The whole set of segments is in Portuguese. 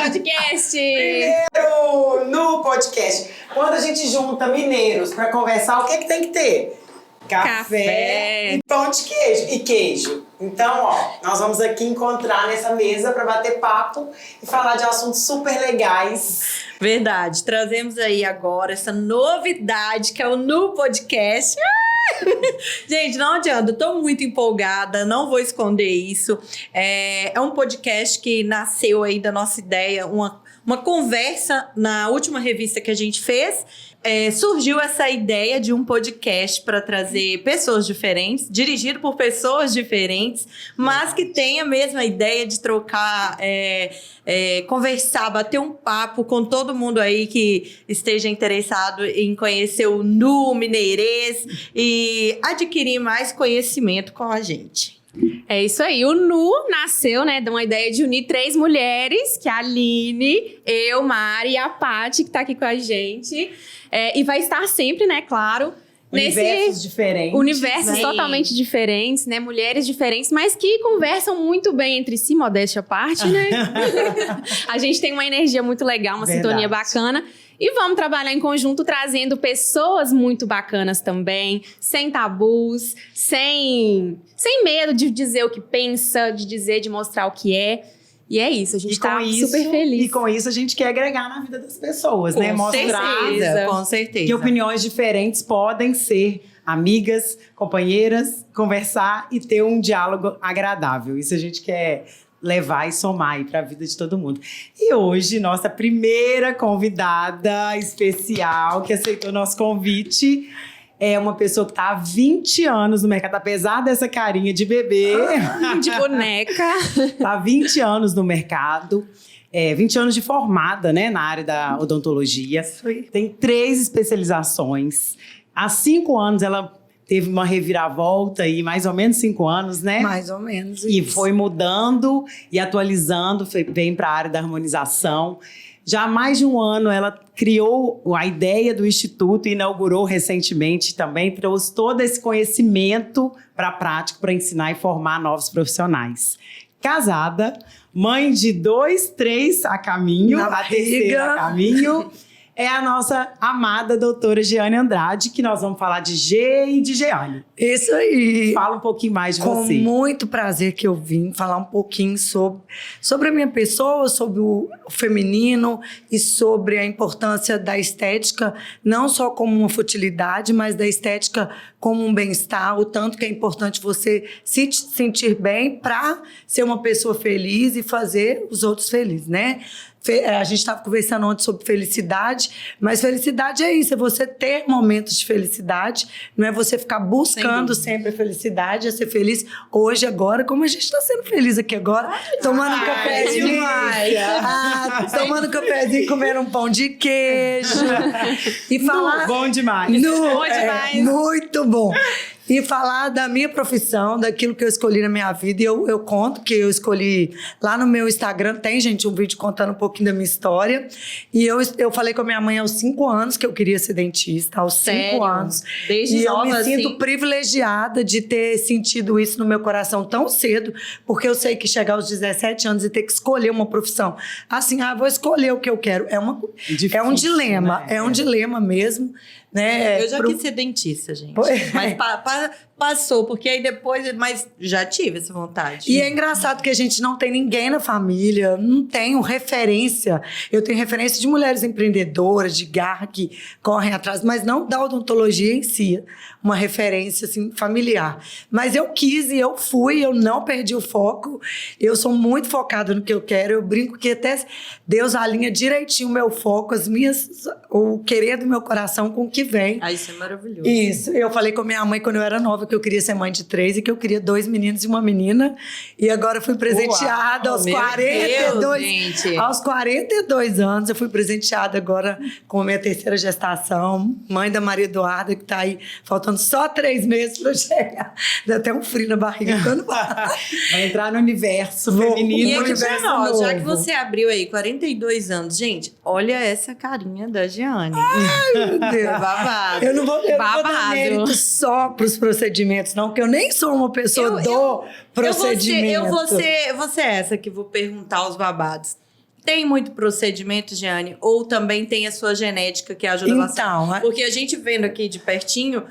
podcast! Primeiro no podcast. Quando a gente junta mineiros pra conversar, o que tem que ter? Café e pão de queijo. E queijo. Então, ó, nós vamos aqui encontrar nessa mesa pra bater papo e falar de assuntos super legais. Verdade. Trazemos aí agora essa novidade que é o Nu Podcast. Gente, não adianta, eu tô muito empolgada, não vou esconder isso. É um podcast que nasceu aí da nossa ideia, uma conversa na última revista que a gente fez. Surgiu essa ideia de um podcast para trazer pessoas diferentes, dirigido por pessoas diferentes, mas que tem a mesma ideia de trocar, conversar, bater um papo com todo mundo aí que esteja interessado em conhecer o Nu Mineirês e adquirir mais conhecimento com a gente. É isso aí, o Nu nasceu, né, de uma ideia de unir 3 mulheres, que é a Aline, eu, Mari e a Paty, que tá aqui com a gente. E vai estar sempre, né, claro, Universos diferentes. Universos totalmente diferentes, né, mulheres diferentes, mas que conversam muito bem entre si, modéstia à parte, né? A gente tem uma energia muito legal, uma sintonia bacana. E vamos trabalhar em conjunto trazendo pessoas muito bacanas também, sem tabus, sem medo de dizer o que pensa, de mostrar o que é. E é isso, a gente tá super feliz. E com isso a gente quer agregar na vida das pessoas, né? Mostrar, com certeza, que opiniões diferentes podem ser amigas, companheiras, conversar e ter um diálogo agradável. Isso a gente quer levar e somar aí para a vida de todo mundo. E hoje, nossa primeira convidada especial que aceitou nosso convite é uma pessoa que está há 20 anos no mercado, apesar dessa carinha de bebê. De boneca. Está há 20 anos no mercado. 20 anos de formada, né, na área da odontologia. Tem 3 especializações. Há 5 anos ela teve uma reviravolta aí, mais ou menos 5 anos, né? Mais ou menos. E foi mudando e atualizando, vem para a área da harmonização. Já há mais de um ano ela criou a ideia do Instituto e inaugurou recentemente também, trouxe todo esse conhecimento para a prática, para ensinar e formar novos profissionais. Casada, mãe de 2, 3 a caminho, a terceira a caminho. É a nossa amada doutora Jeane Andrade, que nós vamos falar de G e de Jeane. Isso aí. Fala um pouquinho mais de você. Com muito prazer que eu vim falar um pouquinho sobre a minha pessoa, sobre o feminino e sobre a importância da estética, não só como uma futilidade, mas da estética como um bem-estar, o tanto que é importante você se sentir bem para ser uma pessoa feliz e fazer os outros felizes, né? A gente estava conversando ontem sobre felicidade, mas felicidade é isso, é você ter momentos de felicidade, não é você ficar buscando sempre a felicidade, é ser feliz hoje, agora, como a gente está sendo feliz aqui agora, tomando um cafezinho, tomando um cafezinho, comendo um pão de queijo e falar... Bom demais. Bom demais. Muito bom. E falar da minha profissão, daquilo que eu escolhi na minha vida. E eu conto que eu escolhi lá no meu Instagram, tem, gente, um vídeo contando um pouquinho da minha história. E eu falei com a minha mãe aos 5 anos que eu queria ser dentista, aos 5 anos. Desde nova, eu me assim? sinto privilegiada de ter sentido isso no meu coração tão cedo, porque eu sei que chegar aos 17 anos e ter que escolher uma profissão, assim, vou escolher o que eu quero. É um dilema, né? É um dilema mesmo. Né? Eu já quis ser dentista, gente. Mas passou, porque aí depois... Mas já tive essa vontade. E é engraçado que a gente não tem ninguém na família, não tenho referência. Eu tenho referência de mulheres empreendedoras, de garra, que correm atrás, mas não da odontologia em si. Uma referência, assim, familiar. Mas eu quis e eu fui, eu não perdi o foco. Eu sou muito focada no que eu quero. Eu brinco que até Deus alinha direitinho o meu foco, o querer do meu coração com o que vem. Isso é maravilhoso. Isso. Eu falei com a minha mãe quando eu era nova que eu queria ser mãe de 3 e que eu queria 2 meninos e uma menina. E agora eu fui presenteada aos 42 anos. Eu fui presenteada agora com a minha 3ª gestação. Mãe da Maria Eduarda, que tá aí faltando só 3 meses pra eu chegar. Dá até um frio na barriga quando vai entrar no universo feminino. E aqui universo pra nós, novo. já que você abriu aí 42 anos, gente, olha essa carinha da Jeane. Meu Deus. Babado. Eu não vou dar mérito só pros procedimentos, não, porque eu nem sou uma pessoa do procedimento. Eu vou ser essa que vou perguntar os babados. Tem muito procedimento, Jeane? Ou também tem a sua genética que ajuda bastante? Então, Porque a gente vendo aqui de pertinho,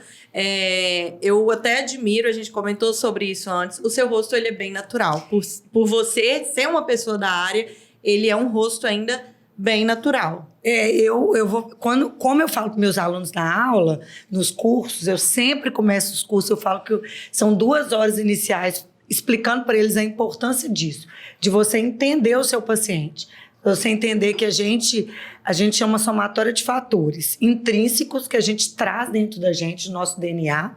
eu até admiro, a gente comentou sobre isso antes, o seu rosto ele é bem natural. Por você ser uma pessoa da área, ele é um rosto ainda bem natural. Eu vou... Como eu falo com meus alunos na aula, nos cursos, eu sempre começo os cursos, eu falo que são 2 horas iniciais explicando para eles a importância disso, de você entender o seu paciente. Você entender que a gente é uma somatória de fatores intrínsecos que a gente traz dentro da gente, do nosso DNA.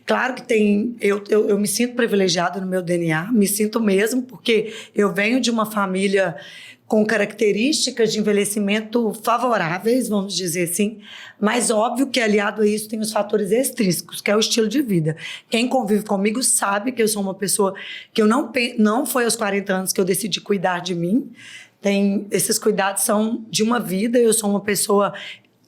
Claro que tem... Eu me sinto privilegiada no meu DNA, me sinto mesmo, porque eu venho de uma família com características de envelhecimento favoráveis, vamos dizer assim, mas óbvio que aliado a isso tem os fatores extrínsecos, que é o estilo de vida. Quem convive comigo sabe que eu sou uma pessoa que eu não foi aos 40 anos que eu decidi cuidar de mim. Esses cuidados são de uma vida, eu sou uma pessoa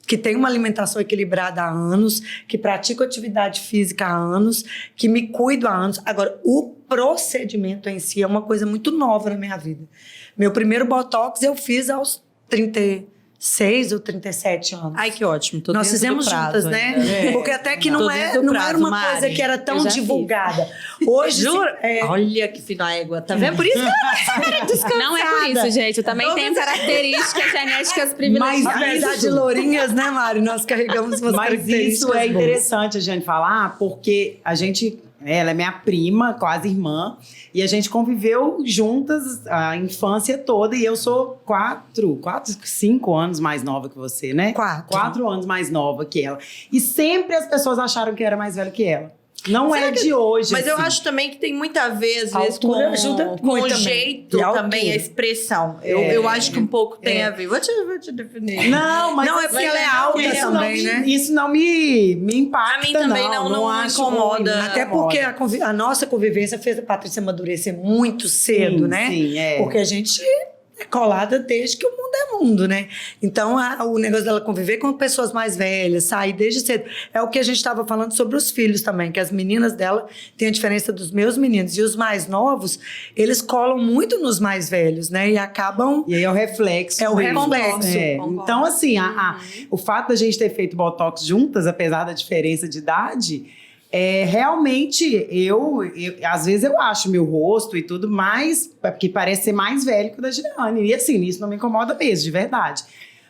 que tem uma alimentação equilibrada há anos, que pratico atividade física há anos, que me cuido há anos. Agora, o procedimento em si é uma coisa muito nova na minha vida. Meu primeiro Botox eu fiz aos 36 ou 37 anos. Ai, que ótimo. Tô Nós fizemos juntas, né? Porque até que não era uma coisa que era tão divulgada. Hoje, juro? Olha que fina égua, tá vendo? Por isso que ela era descansada. Não é por isso, gente. Eu também tenho características genéticas privilegiadas. Apesar de lourinhas, né, Mari? Nós carregamos umas características. Mas isso é interessante a gente falar, porque ela é minha prima, quase irmã, e a gente conviveu juntas a infância toda, e eu sou 5 anos mais nova que você, né? 4 anos mais nova que ela. E sempre as pessoas acharam que eu era mais velha que ela. Não é de hoje. Mas assim. eu acho também que tem muito a ver, às vezes, ajuda com o jeito também, a expressão. Eu acho que um pouco tem a ver. Vou te definir. Não, mas não, é porque ela é alta também, né? Isso não me impacta. A mim também não acho incomoda. ruim, Até porque a nossa convivência fez a Patrícia amadurecer muito cedo, né? Sim, Porque a gente é colada desde que o mundo é mundo, né? Então, o negócio dela conviver com pessoas mais velhas, sair desde cedo. É o que a gente estava falando sobre os filhos também, que as meninas dela têm a diferença dos meus meninos. E os mais novos, eles colam muito nos mais velhos, né? E acabam... E aí é o reflexo. É o reflexo. Então, assim, o fato da gente ter feito Botox juntas, apesar da diferença de idade... realmente, às vezes eu acho meu rosto e tudo mais, que parece ser mais velho que o da Jeane. E assim, isso não me incomoda mesmo, de verdade.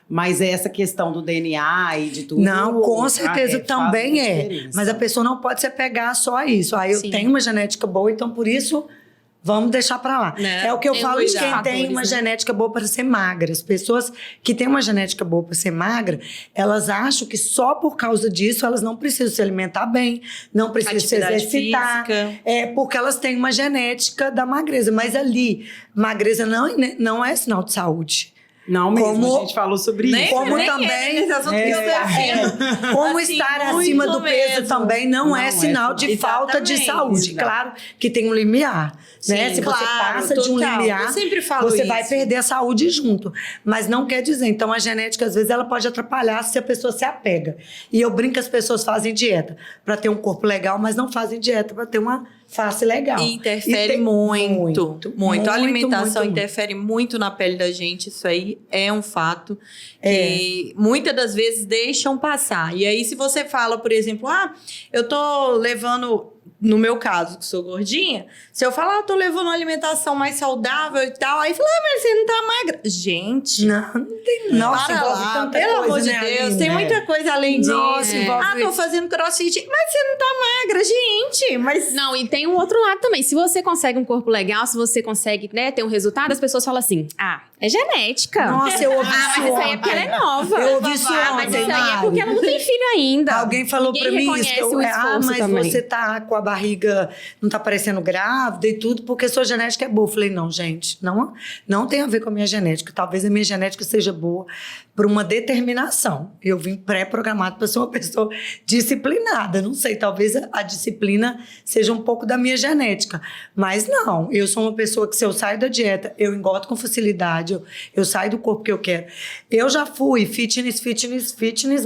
Mas essa questão do DNA e de tudo... Não, com certeza também é. Mas a pessoa não pode se apegar só a isso. Eu tenho uma genética boa, então por isso... Vamos deixar pra lá. Né? É o que eu falo de quem fatores, tem uma genética boa para ser magra. As pessoas que têm uma genética boa para ser magra, elas acham que só por causa disso elas não precisam se alimentar bem, não precisam se exercitar. Porque elas têm uma genética da magreza. Mas ali, magreza não é sinal de saúde. Não mesmo, a gente falou sobre isso. Como também... Como assim, estar acima do peso mesmo. também não é sinal de falta de saúde. Claro que tem um limiar, né? Sim, Se você passa de um limiar, eu sempre falo você isso. vai perder a saúde junto. Mas não quer dizer. Então, a genética, às vezes, ela pode atrapalhar se a pessoa se apega. E eu brinco que as pessoas fazem dieta para ter um corpo legal, mas não fazem dieta para ter uma face legal. E interfere muito. A alimentação interfere muito na pele da gente. Isso aí é um fato que muitas das vezes deixam passar. E aí, se você fala, por exemplo, eu tô levando... No meu caso, que sou gordinha, se eu falar, eu tô levando uma alimentação mais saudável e tal, aí fala, mas você não tá magra. Gente, não tem. Nossa, para lá, tanta pelo coisa, amor de né, Deus, Aline? tem muita coisa além disso. Envolve tô fazendo crossfit, mas você não tá magra, gente. Mas Não, e tem um outro lado também. Se você consegue um corpo legal, se você consegue, né, ter um resultado, as pessoas falam assim, é genética. Nossa, eu ouvi isso mas isso aí é porque ela é nova. Eu ouvi isso mas ontem, isso aí é Mari. porque ela não tem filho ainda. Alguém falou Ninguém pra mim reconhece isso. o esforço Mas também. você tá com a barriga, não tá parecendo grávida e tudo, porque sua genética é boa. Eu falei, não, gente, não tem a ver com a minha genética. Talvez a minha genética seja boa por uma determinação. Eu vim pré-programado para ser uma pessoa disciplinada. Não sei, talvez a disciplina seja um pouco da minha genética. Mas não, eu sou uma pessoa que se eu saio da dieta, eu engordo com facilidade, eu saio do corpo que eu quero. Eu já fui fitness,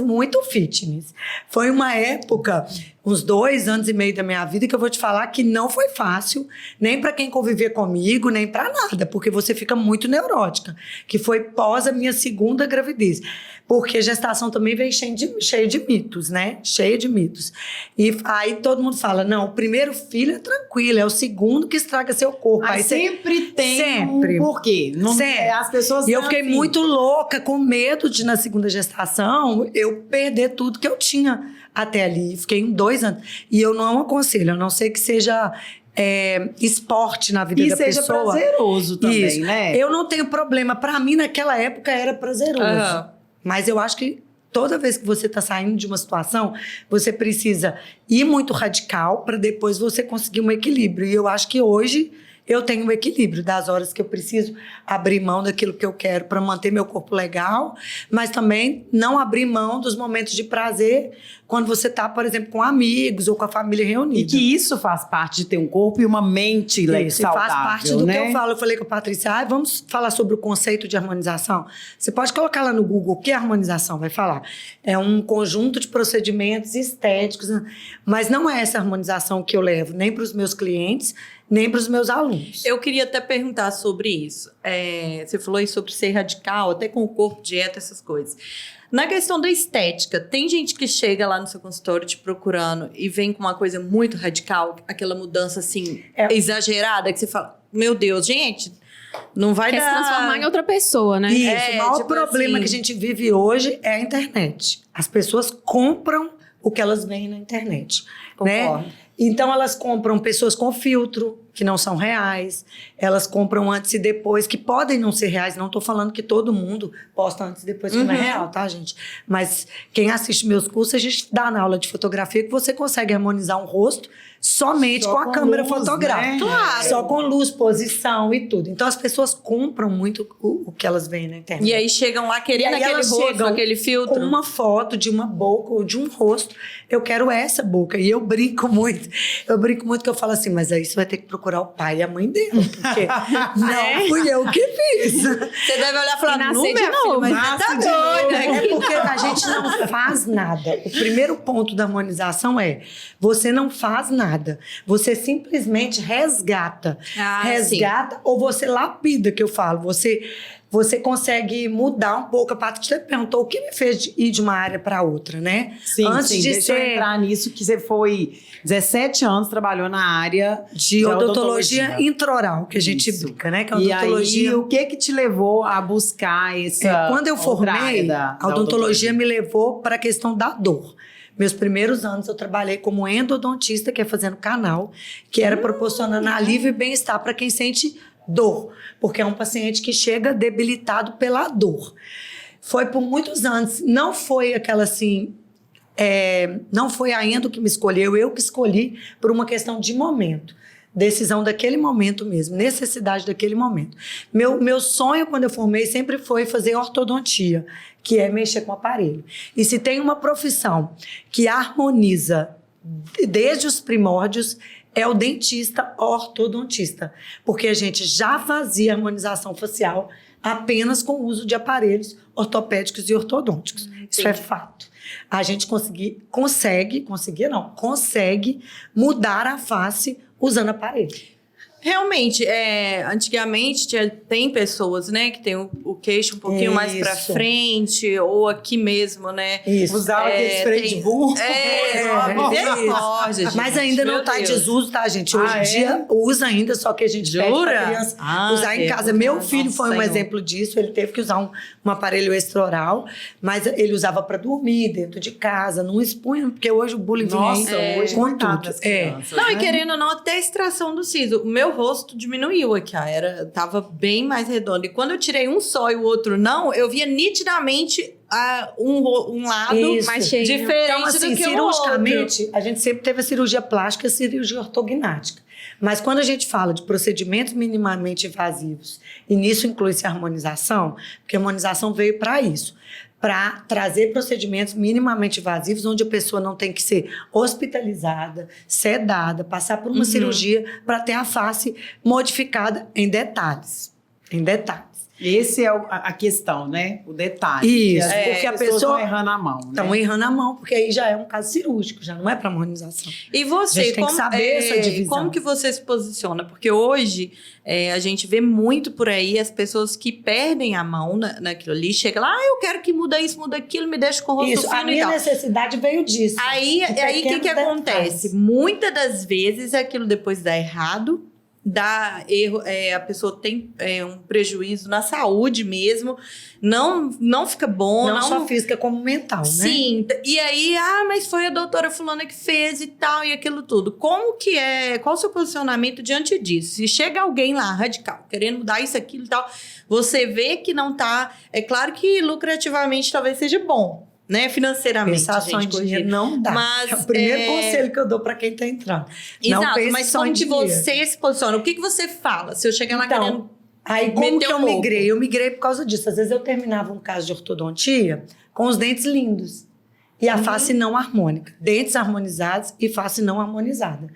muito fitness. Foi uma época uns 2 anos e meio da minha vida que eu vou te falar que não foi fácil, nem para quem conviver comigo, nem para nada, porque você fica muito neurótica, que foi pós a minha segunda gravidez. Porque gestação também vem cheia de mitos, né? Cheia de mitos. E aí todo mundo fala, não, o primeiro filho é tranquilo, é o segundo que estraga seu corpo. Aí sempre tem um porquê. Sempre. As pessoas e eu fiquei assim. muito louca, com medo de, na segunda gestação, eu perder tudo que eu tinha até ali. Fiquei 2 anos. E eu não aconselho, a não ser que seja esporte na vida da pessoa. E seja prazeroso também, Isso. né? Eu não tenho problema. Para mim, naquela época, era prazeroso. Mas eu acho que toda vez que você está saindo de uma situação, você precisa ir muito radical para depois você conseguir um equilíbrio. E eu acho que hoje eu tenho um equilíbrio das horas que eu preciso abrir mão daquilo que eu quero para manter meu corpo legal, mas também não abrir mão dos momentos de prazer quando você está, por exemplo, com amigos ou com a família reunida. E que isso faz parte de ter um corpo e uma mente saudável, faz parte do né? que eu falo. Eu falei com a Patrícia, vamos falar sobre o conceito de harmonização? Você pode colocar lá no Google o que é harmonização, vai falar. É um conjunto de procedimentos estéticos, mas não é essa harmonização que eu levo nem para os meus clientes, nem para os meus alunos. Eu queria até perguntar sobre isso. Você falou aí sobre ser radical, até com o corpo, dieta, essas coisas. Na questão da estética, tem gente que chega lá no seu consultório te procurando e vem com uma coisa muito radical, aquela mudança assim, exagerada, que você fala, meu Deus, gente, não vai Quer dar... se transformar em outra pessoa, né? Isso, o maior tipo problema assim... que a gente vive hoje é a internet. As pessoas compram o que elas veem na internet. Concordo. Né? Então, elas compram pessoas com filtro, que não são reais. Elas compram antes e depois, que podem não ser reais. Não estou falando que todo mundo posta antes e depois, que não é real, tá, gente? Mas quem assiste meus cursos, a gente dá na aula de fotografia que você consegue harmonizar um rosto somente com a câmera luz, fotográfica. né? Claro. Só com luz, posição e tudo. Então, as pessoas compram muito o que elas veem na internet. E aí chegam lá querendo E aí aquele elas rosto, chegam aquele filtro. com uma foto de uma boca ou de um rosto. Eu quero essa boca. E eu brinco muito. Eu brinco muito que eu falo assim, mas aí você vai ter que procurar o pai e a mãe dele. Porque não fui eu que fiz. Você deve olhar e falar, E nascer não, de minha filha, novo. mas Nasce você de tá doida. É porque a gente não faz nada. O primeiro ponto da harmonização é você não faz nada. Você simplesmente resgata. Resgata ou você lapida, que eu falo. Você consegue mudar um pouco. A Patrícia perguntou o que me fez ir de uma área para outra, né? Sim, Antes sim. de Deixa eu entrar nisso, que você foi 17 anos, trabalhou na área de odontologia intraoral, que a gente Isso. brinca, né? Que é a E odontologia. aí, o que te levou a buscar essa Quando eu outra formei, área da a odontologia me levou para a questão da dor. Meus primeiros anos eu trabalhei como endodontista, que é fazendo canal, que era proporcionando alívio e bem-estar para quem sente dor, porque é um paciente que chega debilitado pela dor. Foi por muitos anos, não foi aquela assim, não foi a endo que me escolheu, eu que escolhi por uma questão de momento. Decisão daquele momento mesmo, necessidade daquele momento. Meu sonho, quando eu formei, sempre foi fazer ortodontia, que é mexer com aparelho. E se tem uma profissão que harmoniza desde os primórdios, é o dentista ortodontista. Porque a gente já fazia harmonização facial apenas com o uso de aparelhos ortopédicos e ortodônticos. Isso é fato. A gente consegue mudar a face usando aparelho. Realmente, antigamente tem pessoas, né, que tem o queixo um pouquinho mais pra frente, ou aqui mesmo, né? Isso. Usava aquele spray de burro. Misericórdia, gente. Mas ainda não Meu está em Deus. desuso, tá, gente? Hoje em dia usa ainda, só que a gente pede Jura? pra criança usar em casa. Meu filho foi um exemplo disso, ele teve que usar um aparelho extraoral, mas ele usava para dormir dentro de casa, não expunha, porque hoje o bullying vem hoje com coitado tudo. das crianças, Não, e né? querendo ou não, até a extração do siso. O meu rosto diminuiu aqui, ó. Tava bem mais redondo. E quando eu tirei um só e o outro não, eu via nitidamente um lado Isso. mais cheio. diferente Então, assim, do que o cirurgicamente, a gente sempre teve a cirurgia plástica e a cirurgia ortognática. Mas quando a gente fala de procedimentos minimamente invasivos, e nisso inclui-se a harmonização, porque a harmonização veio para isso, para trazer procedimentos minimamente invasivos, onde a pessoa não tem que ser hospitalizada, sedada, passar por uma cirurgia para ter a face modificada em detalhes. Em detalhes. Esse é a questão, né? O detalhe. Isso, porque as pessoas estão errando a mão. Estão errando a mão, porque aí já é um caso cirúrgico, já não é para harmonização. E você, A gente tem que saber essa divisão. Como que você se posiciona? Porque hoje a gente vê muito por aí as pessoas que perdem a mão naquilo ali, chega lá, eu quero que muda isso, muda aquilo, me deixa com o rosto Isso, fino a minha necessidade veio disso. Aí o que acontece? Muitas das vezes aquilo depois dá errado, dá erro, a pessoa tem um prejuízo na saúde mesmo, não fica bom. Não só física como mental, né? Sim, e aí, mas foi a doutora fulana que fez e tal, e aquilo tudo. Como que qual o seu posicionamento diante disso? Se chega alguém lá, radical, querendo mudar isso, aquilo e tal, você vê que não tá, é claro que lucrativamente talvez seja bom, né, financeiramente, Pensar só em dinheiro não dá. Mas, é o primeiro conselho que eu dou para quem está entrando. Exato, mas como que você se posiciona? O que você fala? Se eu chegar lá querendo aí como que eu louco? migrei? Eu migrei por causa disso. Às vezes eu terminava um caso de ortodontia com os dentes lindos e a face não harmônica. Dentes harmonizados e face não harmonizada.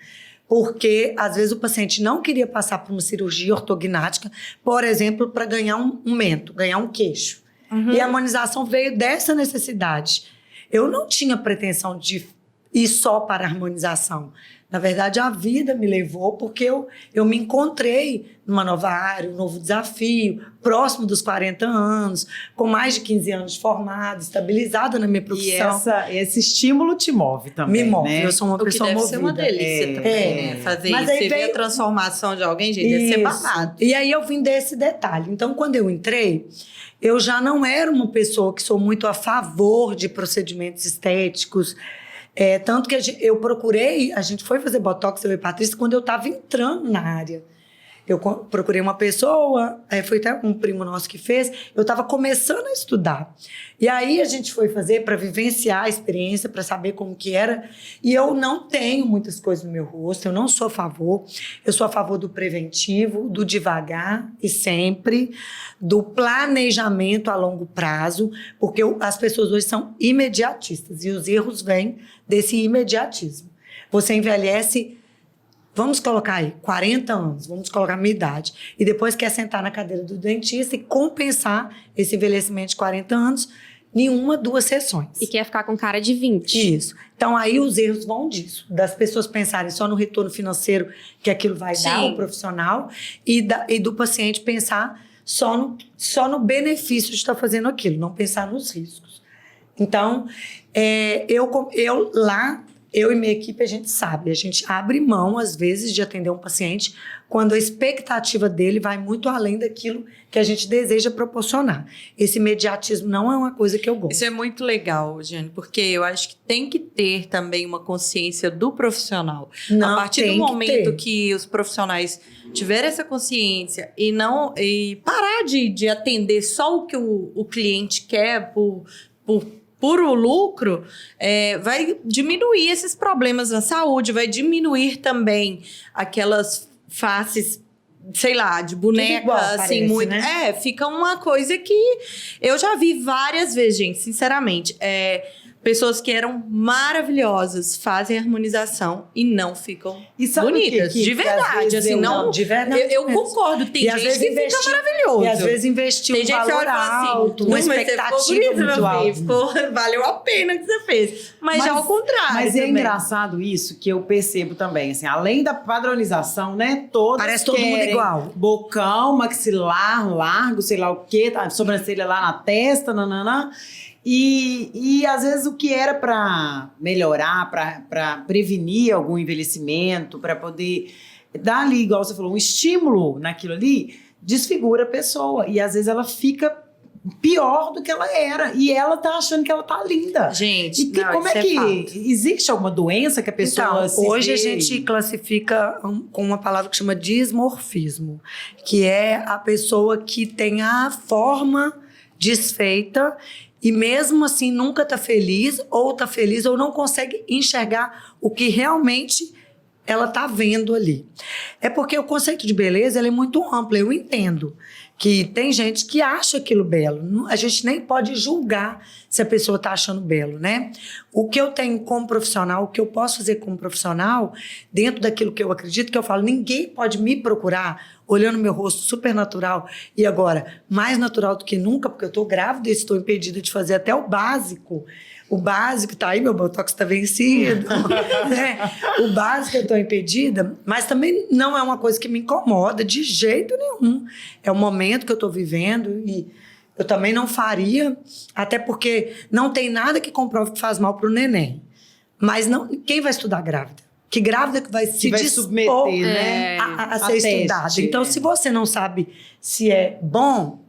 Porque, às vezes, o paciente não queria passar por uma cirurgia ortognática, por exemplo, para ganhar um mento, ganhar um queixo. E a harmonização veio dessa necessidade. Eu não tinha pretensão de ir só para a harmonização. Na verdade, a vida me levou porque eu me encontrei numa nova área, um novo desafio, próximo dos 40 anos, com mais de 15 anos de formada, estabilizada na minha profissão. E esse estímulo te move também, me move, né? eu sou uma pessoa movida. Deve ser uma delícia também, né? Fazer Mas isso. aí Você vê a transformação de alguém, gente, deve ser babado. E aí eu vim desse detalhe. Então, quando eu entrei, eu já não era uma pessoa que sou muito a favor de procedimentos estéticos. Tanto que eu procurei, a gente foi fazer Botox, eu e Patrícia, quando eu estava entrando na área. Eu procurei uma pessoa, foi até um primo nosso que fez, eu estava começando a estudar. E aí a gente foi fazer para vivenciar a experiência, para saber como que era. E eu não tenho muitas coisas no meu rosto, eu não sou a favor. Eu sou a favor do preventivo, do devagar e sempre, do planejamento a longo prazo, porque as pessoas hoje são imediatistas e os erros vêm desse imediatismo. Você envelhece... Vamos colocar aí 40 anos, vamos colocar a minha idade. E depois quer sentar na cadeira do dentista e compensar esse envelhecimento de 40 anos em 1, 2 sessões. E quer ficar com cara de 20. Isso. Então aí os erros vão disso. Das pessoas pensarem só no retorno financeiro que aquilo vai dar ao profissional e do paciente pensar só no benefício de estar fazendo aquilo, não pensar nos riscos. Então, eu e minha equipe, a gente sabe, a gente abre mão, às vezes, de atender um paciente quando a expectativa dele vai muito além daquilo que a gente deseja proporcionar. Esse imediatismo não é uma coisa que eu gosto. Isso é muito legal, Jane, porque eu acho que tem que ter também uma consciência do profissional. A partir do momento que os profissionais tiverem essa consciência e parar de atender só o que o cliente quer por puro lucro, vai diminuir esses problemas na saúde, vai diminuir também aquelas faces, sei lá, de boneca, igual, assim, parece, muito. né? Fica uma coisa que eu já vi várias vezes, gente, sinceramente. Pessoas que eram maravilhosas fazem harmonização e não ficam bonitas. De verdade, assim, não. De verdade. Eu concordo, tem gente que fica maravilhoso. E às vezes investiu um valor alto, uma expectativa muito alta. Valeu a pena que você fez. Mas já ao contrário. Mas é também. engraçado isso que eu percebo também, assim, além da padronização, né? Todas parece todo mundo igual. Bocão, maxilar, largo, sei lá o quê, sobrancelha lá na testa, nananã. E às vezes o que era para melhorar, para prevenir algum envelhecimento, para poder dar ali, igual você falou, um estímulo naquilo ali, desfigura a pessoa. E às vezes ela fica pior do que ela era. E ela tá achando que ela tá linda. Gente, como é que existe alguma doença que a pessoa hoje a gente classifica com uma palavra que chama dismorfismo, que é a pessoa que tem a forma desfeita e mesmo assim nunca tá feliz ou não consegue enxergar o que realmente ela tá vendo ali. É porque o conceito de beleza ele é muito amplo, eu entendo que tem gente que acha aquilo belo. A gente nem pode julgar se a pessoa está achando belo, né? O que eu tenho como profissional, o que eu posso fazer como profissional, dentro daquilo que eu acredito, que eu falo, ninguém pode me procurar olhando meu rosto super natural e agora mais natural do que nunca, porque eu estou grávida e estou impedida de fazer até o básico. O básico tá aí, meu botox está vencido, né? O básico eu estou impedida, mas também não é uma coisa que me incomoda de jeito nenhum. É o momento que eu estou vivendo e eu também não faria, até porque não tem nada que comprove que faz mal para o neném. Mas não, quem vai estudar grávida? Que grávida que vai se vai dispor submeter, né? a ser estudada. Então, se você não sabe se é bom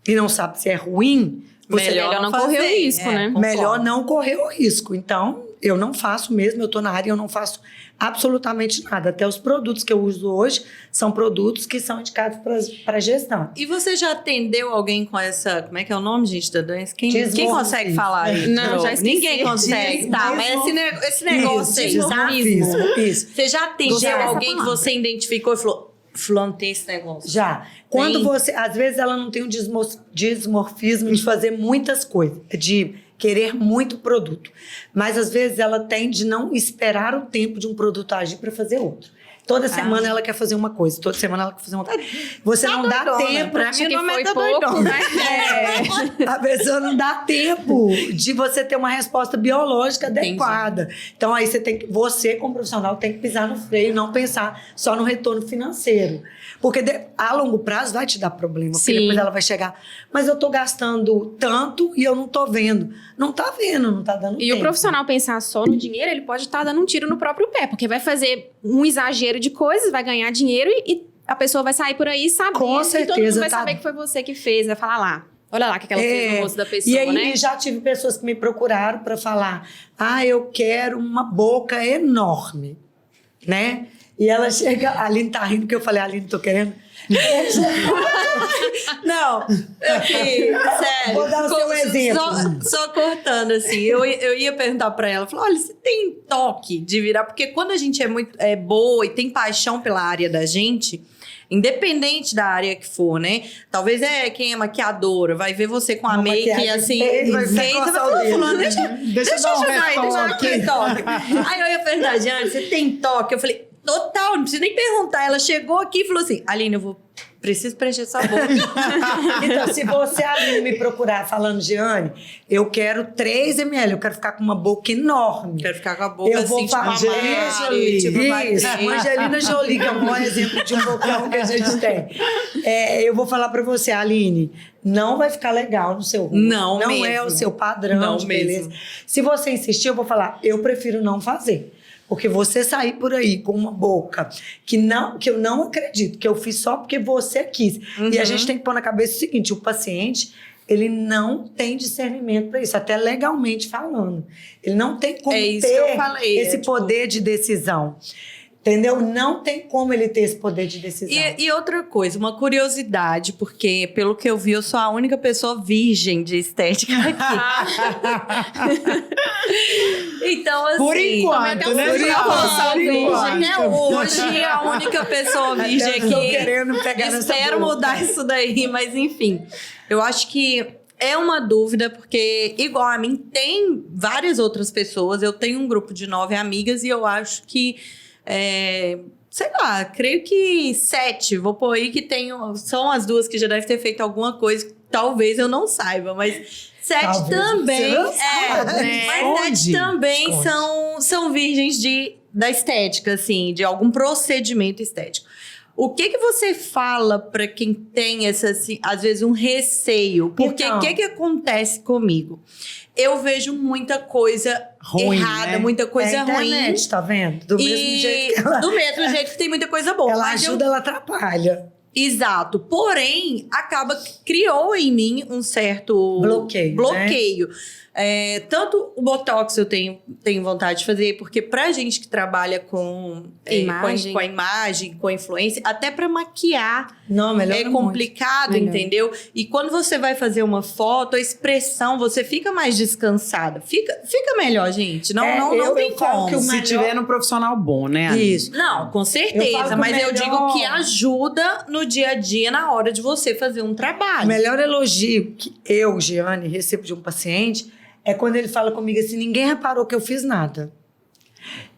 e não sabe se é ruim, você melhor não correr o risco, né? Melhor não correr o risco. Então, eu não faço mesmo, eu estou na área e eu não faço absolutamente nada. Até os produtos que eu uso hoje são produtos que são indicados para gestão. E você já atendeu alguém com essa... Como é que é o nome, gente, da doença? Quem consegue falar aí? Não, já esqueci. Ninguém consegue. Tá, mas esse negócio aí, tá? Isso. Você já atendeu alguém que você identificou e falou... Fulano tem esse negócio. Já. Quando você... Às vezes ela não tem um dismorfismo de fazer muitas coisas, de querer muito produto. Mas às vezes ela tem de não esperar o tempo de um produto agir para fazer outro. Toda semana ela quer fazer uma coisa, toda semana ela quer fazer uma coisa. Você não dá tempo. Pra mim não foi tá pouco, doidona. né? A pessoa não dá tempo de você ter uma resposta biológica adequada. Então aí você como profissional tem que pisar no freio e não pensar só no retorno financeiro. Porque a longo prazo vai te dar problema. Porque Sim. depois ela vai chegar, mas eu tô gastando tanto e eu não tô vendo. Não tá vendo, não tá dando tempo. E o profissional pensar só no dinheiro, ele pode estar dando um tiro no próprio pé, porque vai fazer um exagero de coisas, vai ganhar dinheiro e a pessoa vai sair por aí sabendo. Com E todo mundo certeza, vai saber que foi você que fez, vai falar lá. Olha lá o que ela fez no rosto da pessoa, e aí, né? já tive pessoas que me procuraram para falar: eu quero uma boca enorme, né? E ela chega, a Aline tá rindo porque eu falei: Aline, tô querendo. Não, aqui, sério. Vou dar o seu exemplo. Só cortando, assim, eu ia perguntar pra ela, falar, olha, você tem toque de virar? Porque quando a gente é boa e tem paixão pela área da gente, independente da área que for, né? Talvez quem é maquiadora, vai ver você com a make assim, vai falar, fulano, deixa eu dar um ajudar aí, deixa eu dar retoque. um toque. Aí eu ia perguntar, Jane, você tem toque? Eu falei, total, não precisa nem perguntar. Ela chegou aqui e falou assim, Aline, preciso preencher essa boca. Então, se você, Aline, me procurar falando, Jeane, eu quero 3 ml, eu quero ficar com uma boca enorme. Quero ficar com a boca Eu vou assim, falar tipo, Angelina Jolie. Isso, Angelina Jolie, que é um bom exemplo de um bocão que a gente tem. Eu vou falar pra você, Aline, não vai ficar legal no seu rosto. Não é mesmo. o seu padrão Não de beleza. mesmo. Se você insistir, eu vou falar, eu prefiro não fazer. Porque você sair por aí com uma boca que eu não acredito, que eu fiz só porque você quis. Uhum. E a gente tem que pôr na cabeça o seguinte, o paciente, ele não tem discernimento para isso, até legalmente falando. Ele não tem como isso ter que eu falei, esse poder de decisão. Entendeu? Não tem como ele ter esse poder de decisão. E outra coisa, uma curiosidade, porque pelo que eu vi, eu sou a única pessoa virgem de estética aqui. Então, assim... Por enquanto, né? Por enquanto. enquanto. Até hoje, a única pessoa virgem Até eu tô aqui. querendo pegar nessa Espero boca. mudar isso daí, mas enfim. Eu acho que é uma dúvida, porque igual a mim, tem várias outras pessoas. Eu tenho um grupo de 9 amigas e eu acho que... sei lá, creio que 7. Vou pôr aí que são as 2 que já devem ter feito alguma coisa que talvez eu não saiba, mas 7 Talvez também. você não saiba, né? Mas 7 também são virgens da estética, assim, de algum procedimento estético. O que você fala para quem tem essa, assim, às vezes, um receio? Porque o Então, que acontece comigo? Eu vejo muita coisa Ruim, errada, né? muita coisa a internet, ruim. tá vendo? Do mesmo jeito que ela... Do mesmo jeito que tem muita coisa boa. Ela mas ajuda, ela atrapalha. Exato. Porém, criou em mim um certo Bloqueio, bloqueio. Tanto o Botox eu tenho vontade de fazer, porque pra gente que trabalha com Imagem. com a imagem, com a influência, até pra maquiar Não, melhor é complicado, Melhor. entendeu? E quando você vai fazer uma foto, a expressão, você fica mais descansada. Fica melhor, gente. Não tem eu falo como. que o Se melhor- tiver no profissional bom, né? Aline? Isso. Não, com Eu certeza. falo que o Mas eu melhor- digo que ajuda no dia a dia, na hora de você fazer um O trabalho. melhor elogio que eu, Giane, recebo de um paciente é quando ele fala comigo assim: ninguém reparou que eu fiz nada.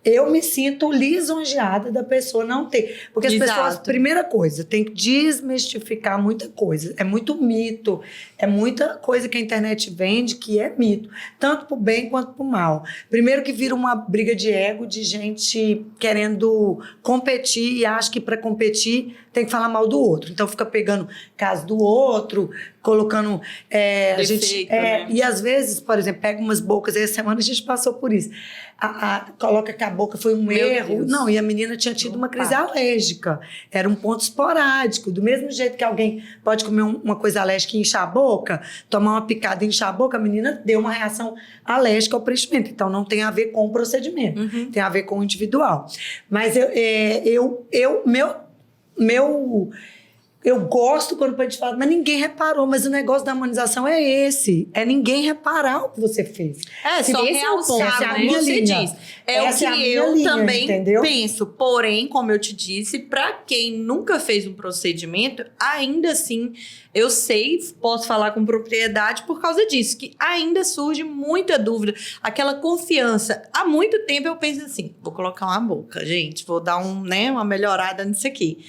Eu me sinto lisonjeada da pessoa não ter. Porque as Exato. pessoas, primeira coisa, tem que desmistificar muita coisa. É muito mito. É muita coisa que a internet vende que é mito. Tanto pro bem quanto pro mal. Primeiro que vira uma briga de ego de gente querendo competir e acha que para competir tem que falar mal do outro. Então fica pegando caso do outro, colocando... a gente, Defeito, né? E às vezes, por exemplo, pega umas bocas. Essa semana a gente passou por isso. Coloca que a boca foi um Meu erro. Deus. Não, e a menina tinha tido uma crise alérgica. Era um ponto esporádico. Do mesmo jeito que alguém pode comer uma coisa alérgica e inchar a boca, tomar uma picada e inchar a boca, a menina deu uma reação alérgica ao preenchimento. Então, não tem a ver com o procedimento. Tem a ver com o individual. Mas eu gosto quando o paciente fala, mas ninguém reparou. Mas o negócio da harmonização é esse. É ninguém reparar o que você fez. Só esse é o ponto, realçar, né? como você Linha. diz. É Essa o é a que minha eu linha, também entendeu? penso. Porém, como eu te disse, para quem nunca fez um procedimento, ainda assim, eu sei, posso falar com propriedade por causa disso, que ainda surge muita dúvida. Aquela confiança. Há muito tempo eu penso assim, vou colocar uma boca, gente, vou dar uma melhorada nisso aqui.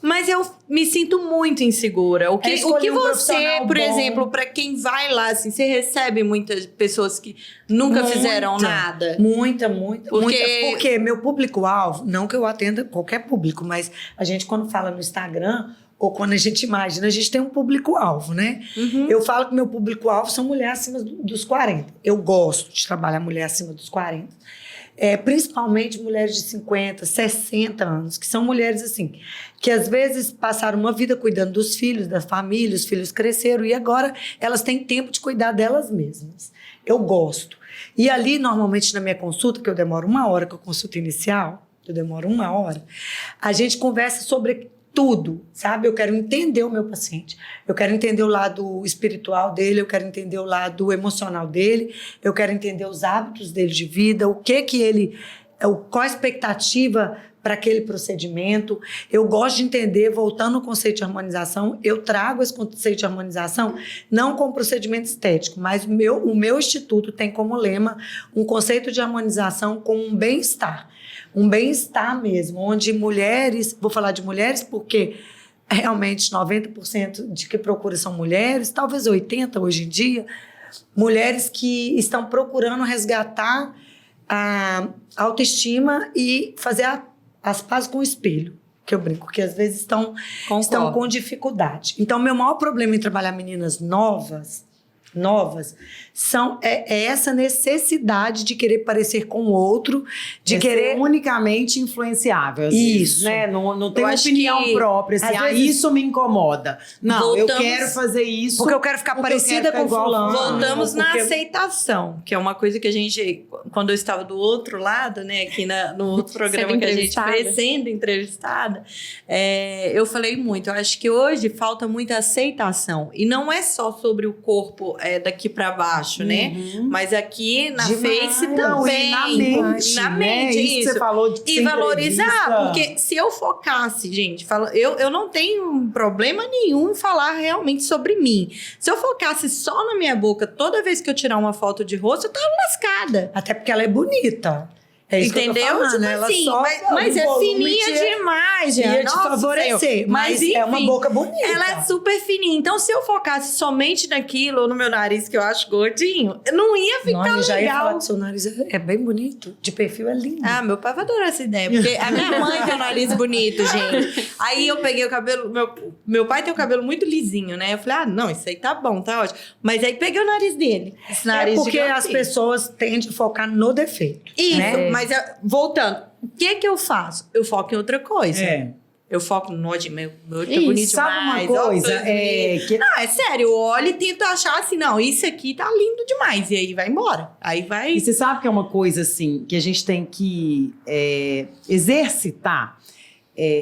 Mas eu me sinto muito insegura. O que escolher um você, profissional por bom. exemplo, para quem vai lá, assim, você recebe muitas pessoas que nunca fizeram nada? Muita. Porque- Porque meu público-alvo, não que eu atenda qualquer público, mas a gente quando fala no Instagram, ou quando a gente imagina, a gente tem um público-alvo, né? Eu falo que meu público-alvo são mulheres acima dos 40. Eu gosto de trabalhar mulher acima dos 40. Principalmente mulheres de 50, 60 anos, que são mulheres assim, que às vezes passaram uma vida cuidando dos filhos, da família, os filhos cresceram e agora elas têm tempo de cuidar delas mesmas. Eu gosto. E ali, normalmente, na minha consulta, que eu demoro 1 hora, com a consulta inicial, eu demoro 1 hora, a gente conversa sobre tudo, sabe? Eu quero entender o meu paciente, eu quero entender o lado espiritual dele, eu quero entender o lado emocional dele, eu quero entender os hábitos dele de vida, qual a expectativa para aquele procedimento. Eu gosto de entender, voltando ao conceito de harmonização, eu trago esse conceito de harmonização não como procedimento estético, mas o meu instituto tem como lema um conceito de harmonização com um bem-estar. Um bem-estar mesmo, onde mulheres, vou falar de mulheres porque realmente 90% de que procura são mulheres, talvez 80% hoje em dia, mulheres que estão procurando resgatar a autoestima e fazer as pazes com o espelho, que eu brinco, que às vezes estão com dificuldade. Então, meu maior problema em trabalhar meninas novas é essa necessidade de querer parecer com o outro, de querer ser unicamente influenciável. Às Isso. vezes, né? Não tem Eu acho opinião que, própria, assim, às vezes, isso me incomoda. Não, eu voltamos- quero fazer isso porque eu quero ficar porque eu parecida quero com ficar igual fulano. Voltamos na porque- aceitação, que é uma coisa que a gente, quando eu estava do outro lado, né, aqui no outro programa Sendo que a gente entrevistada. fez, sendo entrevistada, eu falei muito, eu acho que hoje falta muita aceitação, e não é só sobre o corpo daqui para baixo, né, mas aqui na Demais. face Não, também, e na mente, na né? mente, Isso que isso. você falou de E ser valorizar, entrevista. porque se eu focasse, gente, eu não tenho problema nenhum em falar realmente sobre mim. Se eu focasse só na minha boca, toda vez que eu tirar uma foto de rosto, eu tava lascada. Até porque ela é bonita. É isso Entendeu? que eu tô falando. Tipo ela assim, só, mas é volume fininha demais, ia gente. te favorecer, mas é uma enfim, boca bonita. Ela é super fininha. Então, se eu focasse somente naquilo, ou no meu nariz, que eu acho gordinho, não ia ficar Não, eu já ia falar legal. que seu nariz é bem bonito. De perfil é lindo. Ah, meu pai vai adorar essa ideia, porque a minha mãe tem um nariz bonito, gente. Aí eu peguei o cabelo, meu pai tem o cabelo muito lisinho, né? Eu falei, não, isso aí tá bom, tá ótimo. Mas aí peguei o nariz dele. Esse nariz porque as gigantesco. pessoas tendem a focar no defeito. Isso, né? mas voltando, o que eu faço? Eu foco em outra coisa. Eu foco no olho, meu olho tá Isso, bonito Sabe demais. uma ó, coisa? coisa bonita. Não, é sério, eu olho e tento achar assim, não, isso aqui tá lindo demais. E aí vai embora. Aí vai... E você sabe que é uma coisa assim que a gente tem que exercitar.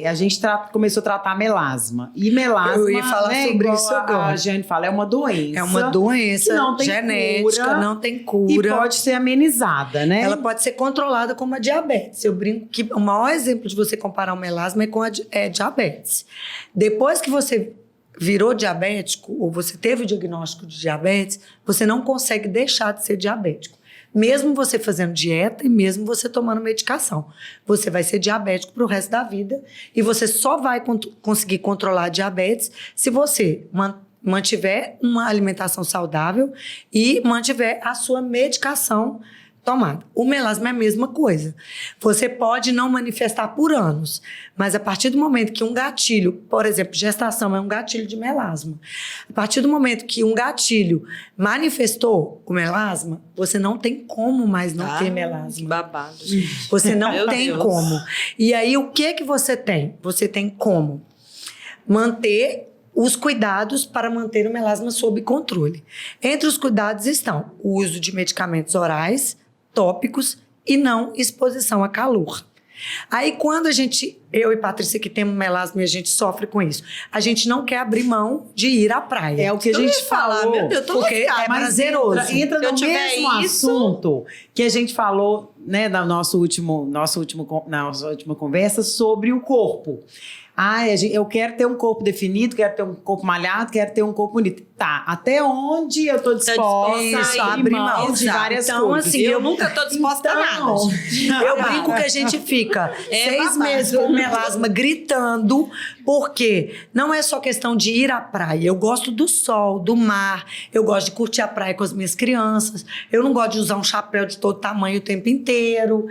A gente começou a tratar melasma. E melasma, Eu ia falar sobre igual isso agora. A Jane fala, é uma doença. É uma doença que não tem genética, cura, não tem e cura. pode ser amenizada, né? Ela pode ser controlada como a diabetes. Eu brinco que o maior exemplo de você comparar o melasma é com a diabetes. Depois que você virou diabético, ou você teve o diagnóstico de diabetes, você não consegue deixar de ser diabético. Mesmo você fazendo dieta e mesmo você tomando medicação. Você vai ser diabético pro resto da vida e você só vai conseguir controlar a diabetes se você mantiver uma alimentação saudável e mantiver a sua medicação tomada. O melasma é a mesma coisa. Você pode não manifestar por anos, mas a partir do momento que um gatilho, por exemplo, gestação é um gatilho de melasma. A partir do momento que um gatilho manifestou o melasma, você não tem como mais não ter melasma. Babado. Você não Meu tem Deus. como. E aí, o que você tem? Você tem como manter os cuidados para manter o melasma sob controle. Entre os cuidados estão o uso de medicamentos orais, tópicos e não exposição a calor. Aí, quando eu e Patrícia que temos melasma e a gente sofre com isso, a gente não quer abrir mão de ir à praia. É o que a gente falou. Meu Deus, eu tô Porque lascada. é Mas prazeroso. entra Se eu no tiver mesmo isso- assunto que a gente falou, né, na nossa última conversa sobre o corpo. Eu quero ter um corpo definido, quero ter um corpo malhado, quero ter um corpo bonito. Tá, até onde eu tô disposta Isso, a abrir mão mão. de várias Então, coisas. assim, Eu nunca tô disposta a nada. Eu brinco que a gente fica É 6 babado. meses com o melasma gritando, porque não é só questão de ir à praia. Eu gosto do sol, do mar, eu gosto de curtir a praia com as minhas crianças, eu não gosto de usar um chapéu de todo tamanho o tempo inteiro.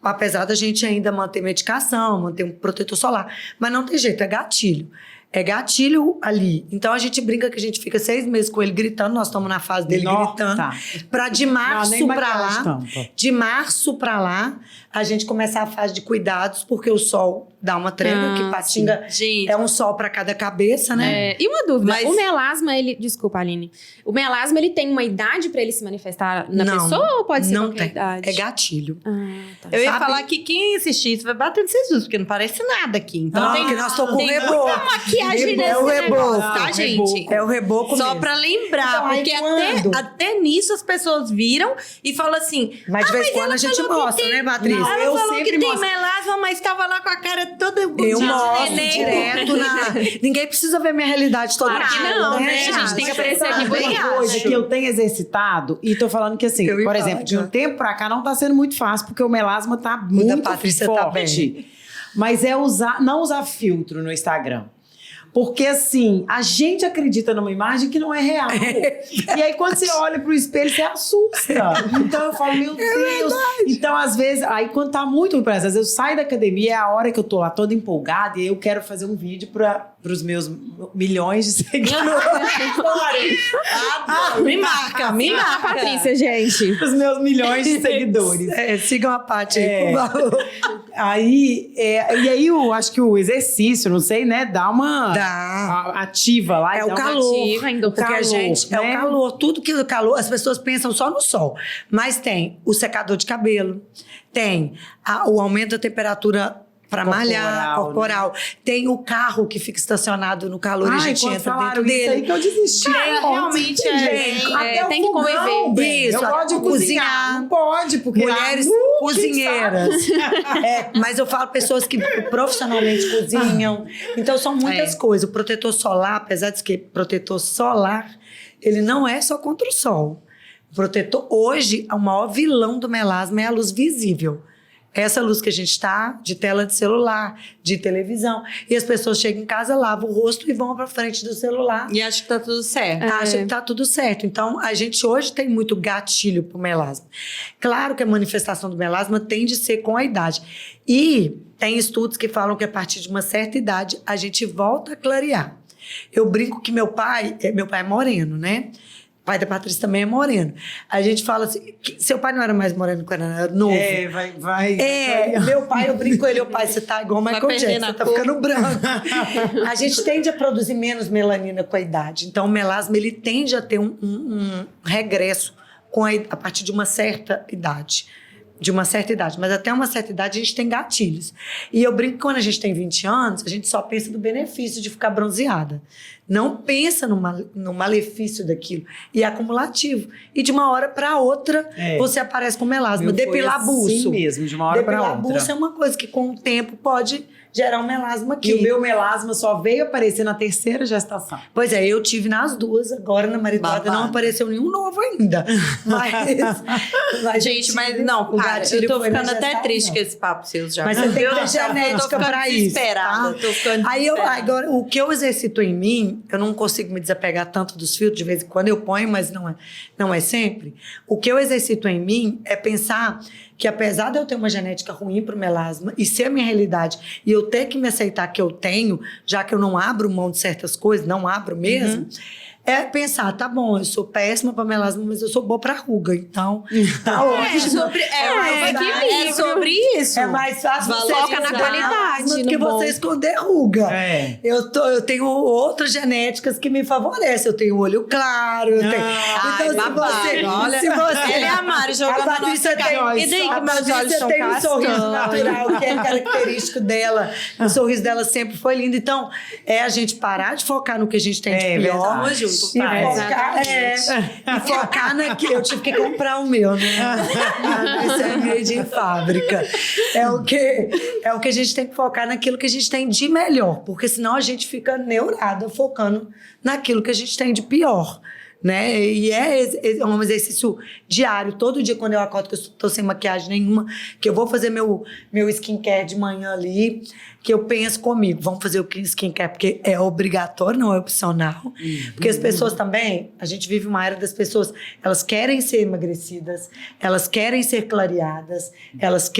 Apesar da gente ainda manter medicação, manter um protetor solar. Mas não tem jeito, é gatilho. É gatilho ali. Então a gente brinca que a gente fica 6 meses com ele gritando, nós estamos na fase dele Nossa, gritando. tá. Pra de março nem pra maquiagem lá, tampa. de março pra lá, a gente começar a fase de cuidados, porque o sol dá uma trégua, que Patinga Gente, é um sol pra cada cabeça, né? E uma dúvida, Mas- o melasma, desculpa, Aline. O melasma, ele tem uma idade pra ele se manifestar na Não, pessoa ou pode ser não qualquer tem. idade? É gatilho. Tá. eu ia sabe? falar que quem assistir isso vai bater no Jesus, porque não parece nada aqui. Então Não, tem, porque nós estamos com tem reboco. muita maquiagem É o nesse reboco. negócio, tá, gente? É o reboco Só mesmo. pra lembrar, Então, aí porque quando? até nisso as pessoas viram e falam assim... Mas de vez em quando ela a gente falou que mostra, tem- né, Patrícia? Não, Ela eu falou sempre que tem mostro. melasma, mas tava lá com a cara toda... Eu de mostro neném. direto Ninguém precisa ver minha realidade toda Claro que dia, não, né? A gente tem que aparecer aqui Uma bonito. coisa que eu tenho exercitado, e tô falando que assim, Eu e por exemplo, de um Fátima. tempo pra cá não tá sendo muito fácil, porque o melasma tá muito Patrícia forte. tá bem. Mas não usar filtro no Instagram. Porque, assim, a gente acredita numa imagem que não é real. E aí, quando você olha pro espelho, você assusta. Então, eu falo, meu Deus. Então, às vezes, aí quando tá muito ruim, às vezes eu saio da academia, é a hora que eu tô lá toda empolgada, e aí eu quero fazer um vídeo pros meus milhões de seguidores. Me marca, me Siga a marca. Patrícia, gente. Pros meus milhões de seguidores. Sigam a Paty aí, por favor. Aí, e aí eu acho que o exercício, não sei, né, dá uma ativa lá. É dá o uma calor. ativa, ainda Porque a calor, gente. É né? o calor. Tudo que o calor, as pessoas pensam só no sol. Mas tem o secador de cabelo, tem o aumento da temperatura para malhar, corporal. Tem o carro que fica estacionado no calor e a gente quando entra falaram dentro isso aí dele. que eu desisti. Cara, Ontem, realmente gente. Até o tem que fogão, conviver. bem. Isso, Eu gosto de cozinhar. cozinhar. Não pode, porque... Mulheres cozinheiras. Mas eu falo pessoas que profissionalmente cozinham. Então, são muitas coisas. O protetor solar, apesar de que protetor solar, ele não é só contra o sol. O protetor, hoje, o maior vilão do melasma é a luz visível. Essa luz que a gente está, de tela de celular, de televisão. E as pessoas chegam em casa, lavam o rosto e vão para frente do celular. E acho que tá tudo certo. Acha que tá tudo certo. Então, a gente hoje tem muito gatilho pro melasma. Claro que a manifestação do melasma tem de ser com a idade. E tem estudos que falam que a partir de uma certa idade, a gente volta a clarear. Eu brinco que meu pai é moreno, né? pai da Patrícia também é moreno. A gente fala assim, seu pai não era mais moreno quando era novo? Vai. Meu pai, eu brinco com ele, pai, você tá igual o Michael Jackson, você tá ficando branco. A gente tende a produzir menos melanina com a idade. Então, o melasma, ele tende a ter um regresso a partir de uma certa idade. Mas até uma certa idade a gente tem gatilhos. E eu brinco que quando a gente tem 20 anos, a gente só pensa no benefício de ficar bronzeada. Não pensa no malefício daquilo. E é acumulativo. E de uma hora para outra, você aparece com melasma. Depilar buço. Assim mesmo, de uma hora para outra. Depilar buço é uma coisa que com o tempo pode gerar um melasma aqui. E o meu melasma só veio aparecer na 3ª gestação. Pois é, eu tive nas 2, agora na maridoada não apareceu nenhum novo ainda. Mas gente, mas não, cara, eu tô ficando até triste com esse papo seu já. Mas você tem que ter genética pra isso, tá? Tô ficando Aí agora, o que eu exercito em mim, eu não consigo me desapegar tanto dos filtros, de vez em quando eu ponho, mas não é sempre. O que eu exercito em mim é pensar que apesar de eu ter uma genética ruim para o melasma e ser a minha realidade, e eu ter que me aceitar que eu tenho, já que eu não abro mão de certas coisas, não abro mesmo, é pensar, tá bom, eu sou péssima para melasma, mas eu sou boa para ruga, então tá ótimo. É sobre isso. É mais fácil você foca na qualidade do que você esconder ruga. Eu tenho outras genéticas que me favorecem. Eu tenho olho claro, eu tenho... Se você ele é a Mari jogando a Patrícia tem, e daí que meus olhos são tem um sorriso castanhos. natural, que é característico dela. O sorriso dela sempre foi lindo. Então, a gente parar de focar no que a gente tem de pior. Vamos junto. E focar naquilo. Eu tive que comprar o meu, né? Esse é made em fábrica. É o que a gente tem que focar naquilo que a gente tem de melhor, porque senão a gente fica neurada focando naquilo que a gente tem de pior. Né? E é um exercício diário, todo dia quando eu acordo, que eu estou sem maquiagem nenhuma, que eu vou fazer meu skincare de manhã ali, que eu penso comigo, vamos fazer o skincare, porque é obrigatório, não é opcional. Porque as pessoas também, a gente vive uma era das pessoas, elas querem ser emagrecidas, elas querem ser clareadas, elas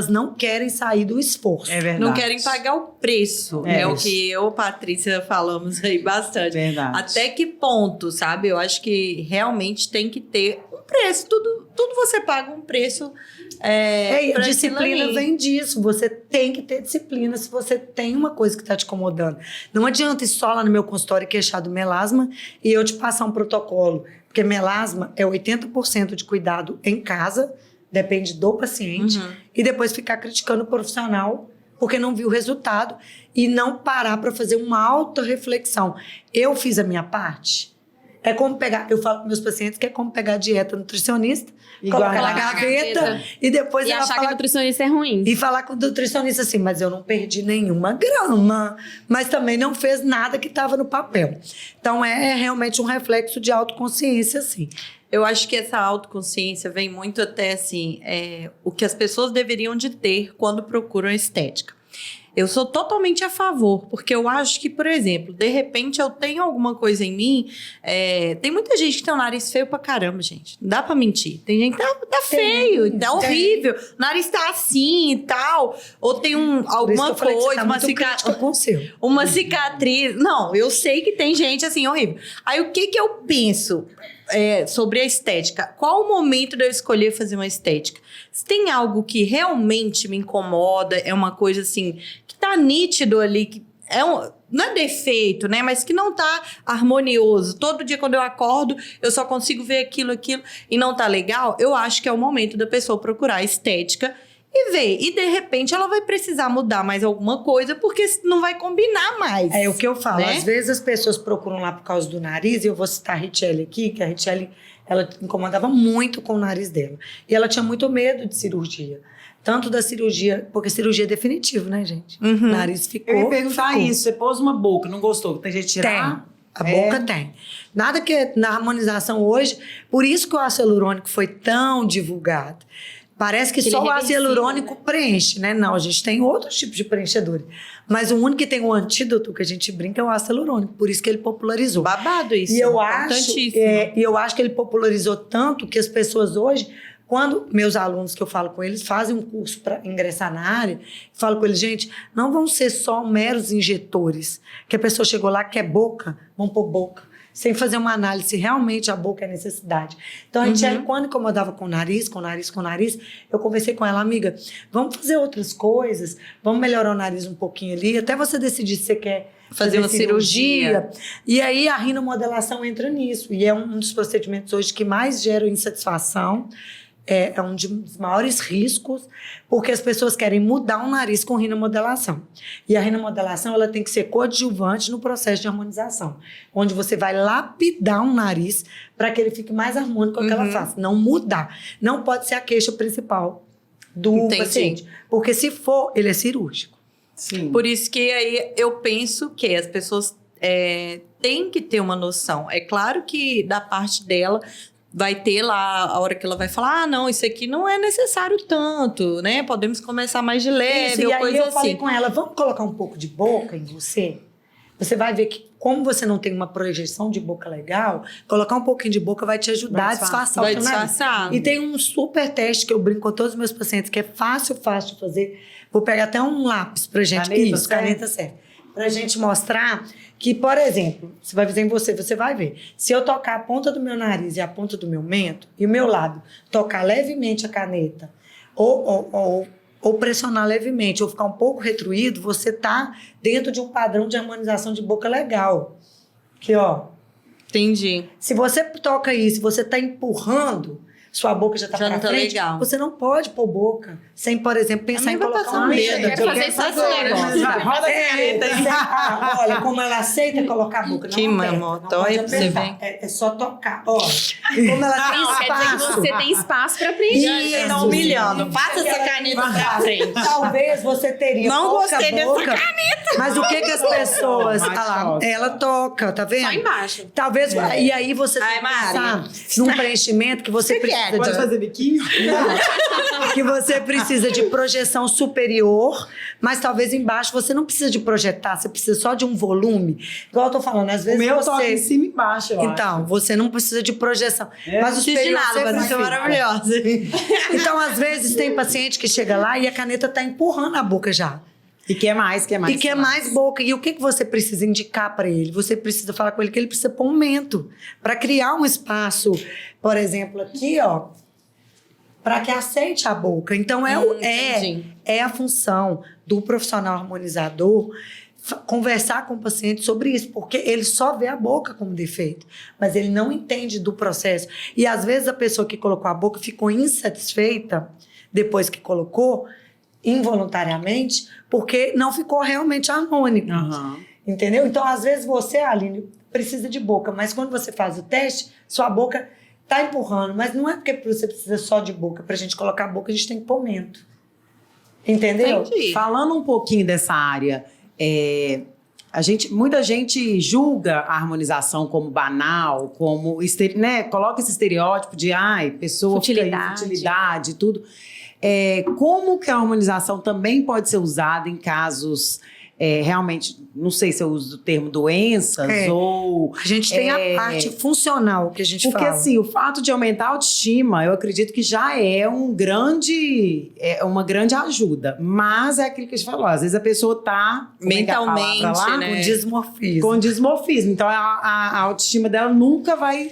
não querem sair do esforço. É verdade. Não querem pagar o preço. É o que eu, Patrícia, falamos aí bastante. Verdade. Até que ponto, sabe? Eu acho que realmente tem que ter um preço. Tudo você paga um preço. A disciplina vem disso. Você tem que ter disciplina se você tem uma coisa que está te incomodando. Não adianta ir só lá no meu consultório queixar do melasma e eu te passar um protocolo. Porque melasma é 80% de cuidado em casa, depende do paciente, e depois ficar criticando o profissional porque não viu o resultado e não parar para fazer uma autorreflexão. Eu fiz a minha parte? É como pegar, eu falo para meus pacientes que é como pegar dieta nutricionista, colocar na gaveta e depois ela achar que a nutricionista é ruim. E falar com o nutricionista assim, mas eu não perdi nenhuma grama, mas também não fez nada que estava no papel. Então é realmente um reflexo de autoconsciência, assim. Eu acho que essa autoconsciência vem muito até assim, o que as pessoas deveriam de ter quando procuram estética. Eu sou totalmente a favor, porque eu acho que, por exemplo, de repente eu tenho alguma coisa em mim. Tem muita gente que tem um nariz feio pra caramba, gente. Não dá pra mentir. Tem gente que tá feio, tá horrível. O nariz tá assim e tal. Ou tem alguma coisa, uma cicatriz. Não, eu sei que tem gente assim horrível. Aí o que eu penso sobre a estética? Qual o momento de eu escolher fazer uma estética? Se tem algo que realmente me incomoda, é uma coisa assim, que tá nítido ali, que não é defeito, né? Mas que não tá harmonioso. Todo dia quando eu acordo, eu só consigo ver aquilo e não tá legal, eu acho que é o momento da pessoa procurar estética e ver. E, de repente, ela vai precisar mudar mais alguma coisa, porque não vai combinar mais. É o que eu falo. Né? Às vezes as pessoas procuram lá por causa do nariz, e eu vou citar a Richelle aqui, que a Richelle, ela incomodava muito com o nariz dela. E ela tinha muito medo de cirurgia. Tanto da cirurgia, porque cirurgia é definitivo, né, gente? O nariz ficou. Eu ia perguntar isso. Você pôs uma boca, não gostou? Tem gente tirar? Tem. A boca tem. Nada que na harmonização hoje, por isso que o ácido hialurônico foi tão divulgado. Parece que só o ácido hialurônico preenche, né? Não, a gente tem outros tipos de preenchedores. Mas o único que tem um antídoto que a gente brinca é o ácido hialurônico. Por isso que ele popularizou. Babado isso. E eu acho que ele popularizou tanto que as pessoas hoje, quando meus alunos que eu falo com eles fazem um curso para ingressar na área, eu falo com eles, gente, não vão ser só meros injetores. Que a pessoa chegou lá, quer boca, vão pôr boca. sem fazer uma análise se realmente a boca é necessidade. Então, a gente, quando incomodava com o nariz, eu conversei com ela, amiga, vamos fazer outras coisas, vamos melhorar o nariz um pouquinho ali, até você decidir se você quer fazer uma cirurgia. E aí, a rinomodelação entra nisso. E é um dos procedimentos hoje que mais gera insatisfação, é um dos maiores riscos, porque as pessoas querem mudar o nariz com rinomodelação. E a rinomodelação, ela tem que ser coadjuvante no processo de harmonização, onde você vai lapidar um nariz para que ele fique mais harmônico com aquela face, não mudar. Não pode ser a queixa principal do paciente, porque se for, ele é cirúrgico. Sim. Por isso que aí eu penso que as pessoas têm que ter uma noção. É claro que da parte dela vai ter lá a hora que ela vai falar, não, isso aqui não é necessário tanto, né? Podemos começar mais de leve, isso, ou e coisa aí eu assim. falei com ela, vamos colocar um pouco de boca em você? Você vai ver que, como você não tem uma projeção de boca legal, colocar um pouquinho de boca vai te ajudar a disfarçar o seu nariz. E tem um super teste que eu brinco com todos os meus pacientes, que é fácil de fazer. Vou pegar até um lápis pra gente. Caneta certa. Pra gente mostrar que, por exemplo, você vai fazer em você vai ver. Se eu tocar a ponta do meu nariz e a ponta do meu mento, e o meu lábio tocar levemente a caneta, ou pressionar levemente, ou ficar um pouco retruído, você tá dentro de um padrão de harmonização de boca legal. Aqui, ó. Entendi. Se você toca isso, você tá empurrando, sua boca já tá pra frente, legal. Você não pode pôr boca sem, por exemplo, pensar em colocar um dedo. Eu quero fazer isso agora. Roda a caneta aí. Olha, como ela aceita colocar a boca. Que mamói, você vem. É só tocar. Ó, como ela tem espaço. Quer dizer que você tem espaço pra preencher. Você tá humilhando. Passa essa caneta pra frente. Talvez você teria não gostei boca, dessa caneta. Mas o que as pessoas... ela toca, tá vendo? Só embaixo. Talvez... E aí você tem que pensar num preenchimento que você precisa... Pode fazer biquinho? Que você precisa de projeção superior, mas talvez embaixo você não precisa de projetar, você precisa só de um volume. Igual eu tô falando, às vezes o meu você... toca em cima e embaixo, eu Então, você não precisa de projeção. Mas o superior nada, mas é maravilhosa. Então, às vezes, tem paciente que chega lá e a caneta tá empurrando a boca já. E quer mais. E quer mais boca. E o que você precisa indicar para ele? Você precisa falar com ele que ele precisa pôr um mento para criar um espaço, por exemplo, aqui, ó, para que aceite a boca. Então, é a função do profissional harmonizador conversar com o paciente sobre isso, porque ele só vê a boca como defeito, mas ele não entende do processo. E, às vezes, a pessoa que colocou a boca ficou insatisfeita depois que colocou, involuntariamente, porque não ficou realmente harmônico. Entendeu? Então, às vezes, você, Aline, precisa de boca, mas quando você faz o teste, sua boca tá empurrando, mas não é porque você precisa só de boca. Pra gente colocar a boca, a gente tem que pôr mento. Entendeu? Entendi. Falando um pouquinho dessa área, muita gente julga a harmonização como banal, como, né, coloca esse estereótipo de pessoa futilidade e tudo. Como que a harmonização também pode ser usada em casos realmente, não sei se eu uso o termo doenças ou... A gente tem a parte funcional que a gente fala. Porque assim, o fato de aumentar a autoestima, eu acredito que já é uma grande ajuda. Mas é aquilo que a gente falou, às vezes a pessoa tá... mentalmente, né? Com dismorfismo. Com dismorfismo. Então a autoestima dela nunca vai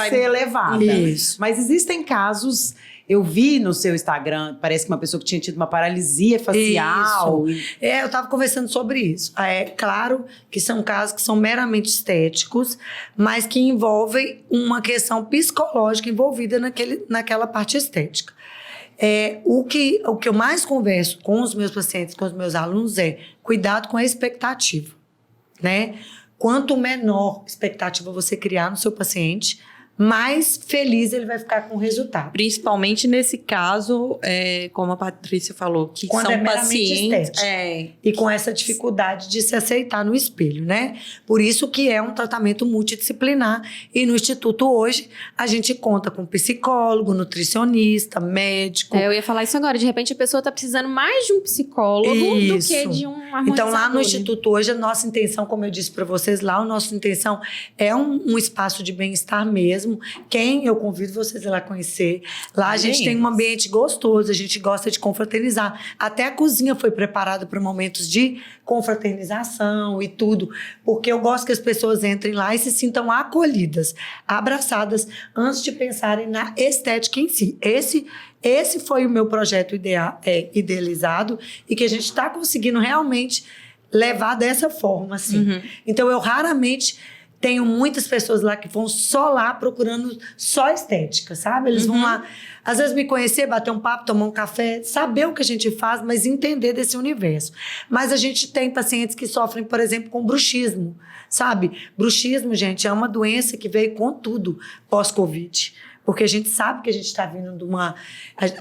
ser elevada. Isso. Mas existem casos... Eu vi no seu Instagram, parece que uma pessoa que tinha tido uma paralisia facial. Isso. Eu estava conversando sobre isso. É claro que são casos que são meramente estéticos, mas que envolvem uma questão psicológica envolvida naquela parte estética. O que eu mais converso com os meus pacientes, com os meus alunos, é cuidado com a expectativa, né? Quanto menor expectativa você criar no seu paciente, mais feliz ele vai ficar com o resultado. Principalmente nesse caso, como a Patrícia falou, que quando são pacientes... E com essa dificuldade de se aceitar no espelho, né? Por isso que é um tratamento multidisciplinar. E no Instituto hoje, a gente conta com psicólogo, nutricionista, médico. Eu ia falar isso agora. De repente, a pessoa está precisando mais de um psicólogo do que de um harmonizador. Então, lá no Instituto hoje, a nossa intenção, como eu disse para vocês lá, a nossa intenção é um espaço de bem-estar mesmo, mesmo. Quem eu convido vocês a ir lá conhecer. Lá a gente tem um ambiente gostoso, a gente gosta de confraternizar. Até a cozinha foi preparada para momentos de confraternização e tudo, porque eu gosto que as pessoas entrem lá e se sintam acolhidas, abraçadas, antes de pensarem na estética em si. Esse foi o meu projeto idealizado e que a gente está conseguindo realmente levar dessa forma, assim. Então, eu raramente tenho muitas pessoas lá que vão só lá procurando só estética, sabe? Eles vão lá, às vezes, me conhecer, bater um papo, tomar um café, saber o que a gente faz, mas entender desse universo. Mas a gente tem pacientes que sofrem, por exemplo, com bruxismo, sabe? Bruxismo, gente, é uma doença que veio com tudo pós-Covid. Porque a gente sabe que a gente está vindo de uma...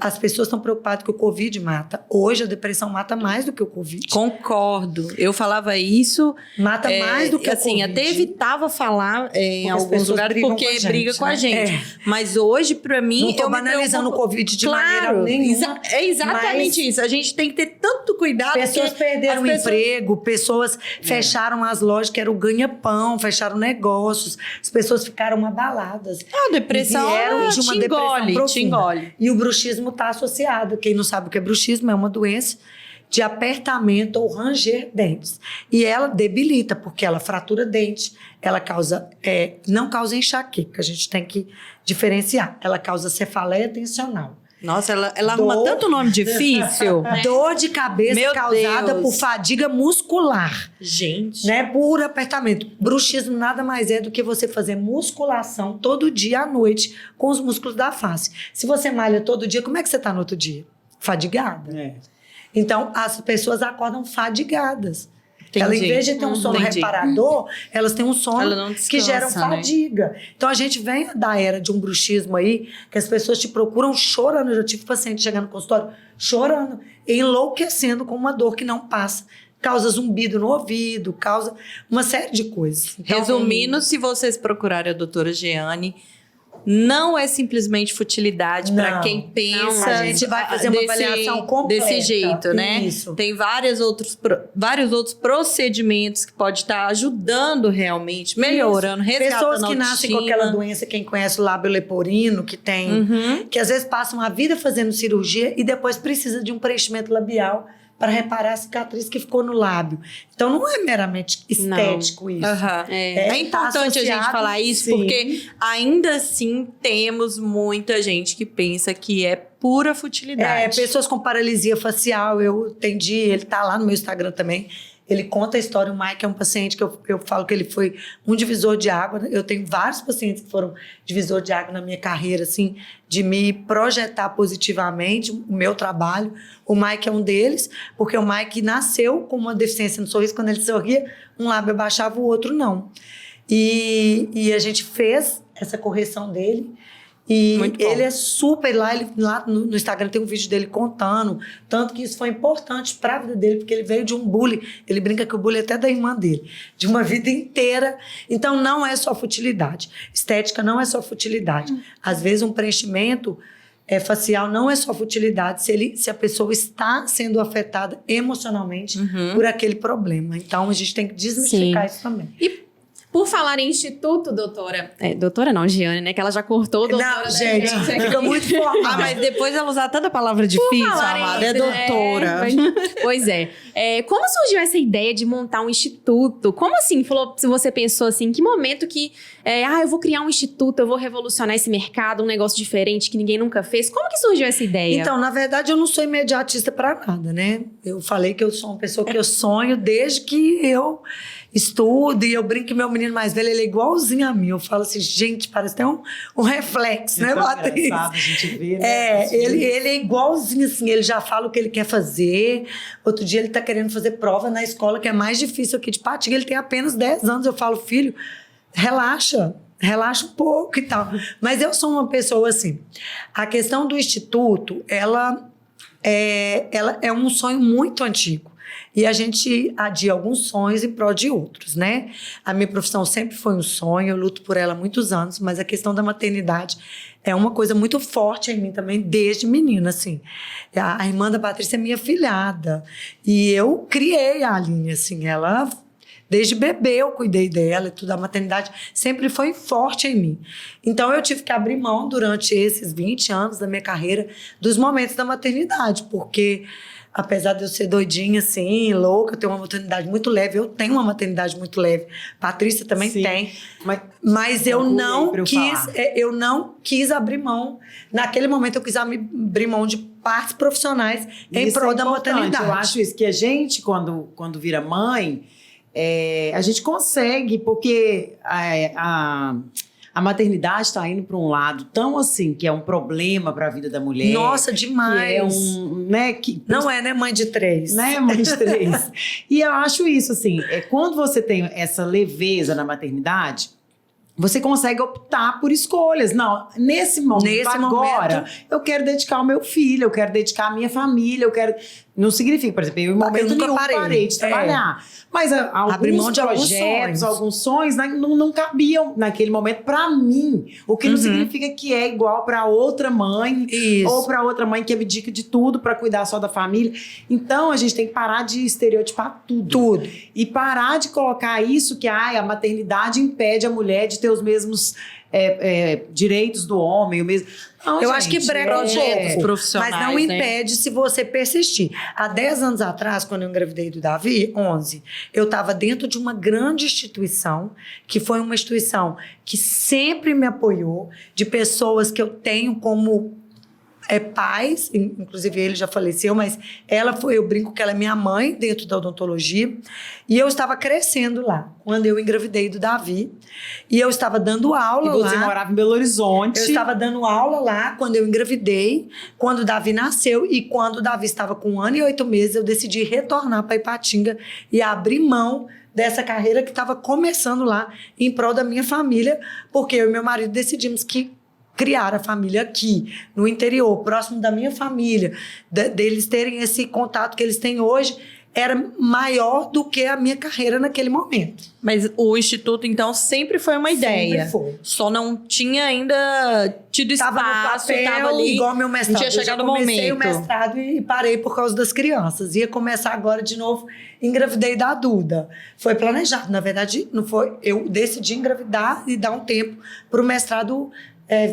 As pessoas estão preocupadas que o Covid mata. Hoje, a depressão mata mais do que o Covid. Concordo. Eu falava isso... Mata mais do que assim, o Covid. até evitava falar em alguns lugares porque briga com a gente. Mas hoje, para mim... Não estou banalizando o Covid de maneira nenhuma. É exatamente isso. A gente tem que ter tanto cuidado. Pessoas perderam o emprego, pessoas fecharam as lojas que era o ganha-pão, fecharam negócios. As pessoas ficaram abaladas. A depressão... De uma depressão profunda. Te engole. E o bruxismo está associado. Quem não sabe o que é bruxismo, é uma doença de apertamento ou ranger dentes. E ela debilita, porque ela fratura dente, ela causa, não causa enxaqueca, a gente tem que diferenciar. Ela causa cefaleia tensional. Nossa, ela arruma tanto nome difícil. Dor de cabeça Meu causada Deus. por fadiga muscular. Gente. Né? Por apertamento. Bruxismo nada mais é do que você fazer musculação todo dia à noite com os músculos da face. Se você malha todo dia, como é que você está no outro dia? Fadigada. Então, as pessoas acordam fadigadas. Entendi. Ela, em vez de ter um sono reparador, elas têm um sono que gera fadiga. Né? Então, a gente vem da era de um bruxismo aí, que as pessoas te procuram chorando. Eu já tive paciente chegando no consultório chorando, enlouquecendo com uma dor que não passa. Causa zumbido no ouvido, causa uma série de coisas. Então, resumindo, se vocês procurarem a doutora Jeane, não é simplesmente futilidade para quem pensa. A gente vai fazer uma avaliação completa. Desse jeito, né? Isso. Tem vários outros procedimentos que pode estar ajudando realmente, melhorando, resgatando pessoas que nascem com aquela doença, quem conhece o lábio leporino, que tem, que às vezes passam a vida fazendo cirurgia e depois precisa de um preenchimento labial para reparar a cicatriz que ficou no lábio. Então, não é meramente estético isso. É importante a gente falar isso, porque ainda assim temos muita gente que pensa que é pura futilidade. Pessoas com paralisia facial, eu atendi, ele tá lá no meu Instagram também. Ele conta a história, o Mike é um paciente que eu falo que ele foi um divisor de água. Eu tenho vários pacientes que foram divisor de água na minha carreira, assim, de me projetar positivamente o meu trabalho. O Mike é um deles, porque o Mike nasceu com uma deficiência no sorriso. Quando ele sorria, um lábio abaixava, o outro não. E a gente fez essa correção dele. E ele é super lá no Instagram tem um vídeo dele contando, tanto que isso foi importante para a vida dele, porque ele veio de um bullying, ele brinca que o bullying é até da irmã dele, de uma vida inteira. Então não é só futilidade, estética não é só futilidade. Às vezes um preenchimento facial não é só futilidade se a pessoa está sendo afetada emocionalmente por aquele problema. Então a gente tem que desmistificar isso também. E por falar em instituto, doutora... doutora não, Jeane, né? Que ela já cortou doutora. Não, gente, fica muito formal. Mas depois ela usar tanta palavra difícil, amada, é doutora. Pois é. Como surgiu essa ideia de montar um instituto? Como assim? Se você pensou assim, em que momento que... eu vou criar um instituto, eu vou revolucionar esse mercado, um negócio diferente que ninguém nunca fez. Como que surgiu essa ideia? Então, na verdade, eu não sou imediatista para nada, né? Eu falei que eu sou uma pessoa que eu sonho desde que eu estudo, e eu brinco que meu menino mais velho, ele é igualzinho a mim. Eu falo assim, gente, parece até um reflexo, né, Patrícia? A gente vê, né? Ele é igualzinho, assim, ele já fala o que ele quer fazer. Outro dia ele tá querendo fazer prova na escola, que é mais difícil aqui de Patinga, ele tem apenas 10 anos. Eu falo, filho, relaxa um pouco e tal. Mas eu sou uma pessoa assim, a questão do instituto, ela é um sonho muito antigo. E a gente adia alguns sonhos em prol de outros, né? A minha profissão sempre foi um sonho, eu luto por ela há muitos anos, mas a questão da maternidade é uma coisa muito forte em mim também, desde menina, assim. A irmã da Patrícia é minha filhada. E eu criei a Aline, assim, ela Desde bebê eu cuidei dela e tudo. A maternidade sempre foi forte em mim. Então eu tive que abrir mão durante esses 20 anos da minha carreira dos momentos da maternidade, porque apesar de eu ser doidinha, assim, louca, eu tenho uma maternidade muito leve. Eu tenho uma maternidade muito leve. Patrícia também tem. Mas eu não quis abrir mão. Naquele momento eu quis abrir mão de partes profissionais em prol da maternidade. Eu acho isso, que a gente, quando vira mãe, a gente consegue, porque a maternidade está indo para um lado tão assim, que é um problema para a vida da mulher. Nossa, demais. Não é, né, mãe de 3. Né, mãe de 3. E eu acho isso, assim, quando você tem essa leveza na maternidade, você consegue optar por escolhas. Não, nesse momento, eu quero dedicar ao meu filho, eu quero dedicar à minha família, eu quero... Não significa, por exemplo, eu em momento nenhum parei de trabalhar. Mas alguns projetos, alguns sonhos não cabiam naquele momento para mim. O que não significa que é igual para outra mãe. Isso. Ou para outra mãe que abdica de tudo para cuidar só da família. Então, a gente tem que parar de estereotipar tudo. E parar de colocar isso que a maternidade impede a mulher de ter os mesmos direitos do homem. Não, eu acho que brega projetos profissionais, mas não impede se você persistir. Há 10 anos atrás, quando eu engravidei do Davi, 11, eu estava dentro de uma grande instituição, que foi uma instituição que sempre me apoiou, de pessoas que eu tenho como pais, inclusive ele já faleceu, mas eu brinco que ela é minha mãe dentro da odontologia, e eu estava crescendo lá, quando eu engravidei do Davi, e eu estava dando aula lá. E você morava em Belo Horizonte. Eu estava dando aula lá quando eu engravidei, quando o Davi nasceu, e quando o Davi estava com 1 ano e 8 meses, eu decidi retornar para Ipatinga e abrir mão dessa carreira que estava começando lá, em prol da minha família, porque eu e meu marido decidimos que criar a família aqui, no interior, próximo da minha família, deles terem esse contato que eles têm hoje, era maior do que a minha carreira naquele momento. Mas o Instituto, então, sempre foi uma ideia. Sempre foi. Só não tinha ainda tido espaço, estava ali. Igual meu mestrado. Não tinha chegado o momento. Eu comecei o mestrado e parei por causa das crianças. Ia começar agora de novo, engravidei da Duda. Foi planejado. Na verdade, não foi. Eu decidi engravidar e dar um tempo para o mestrado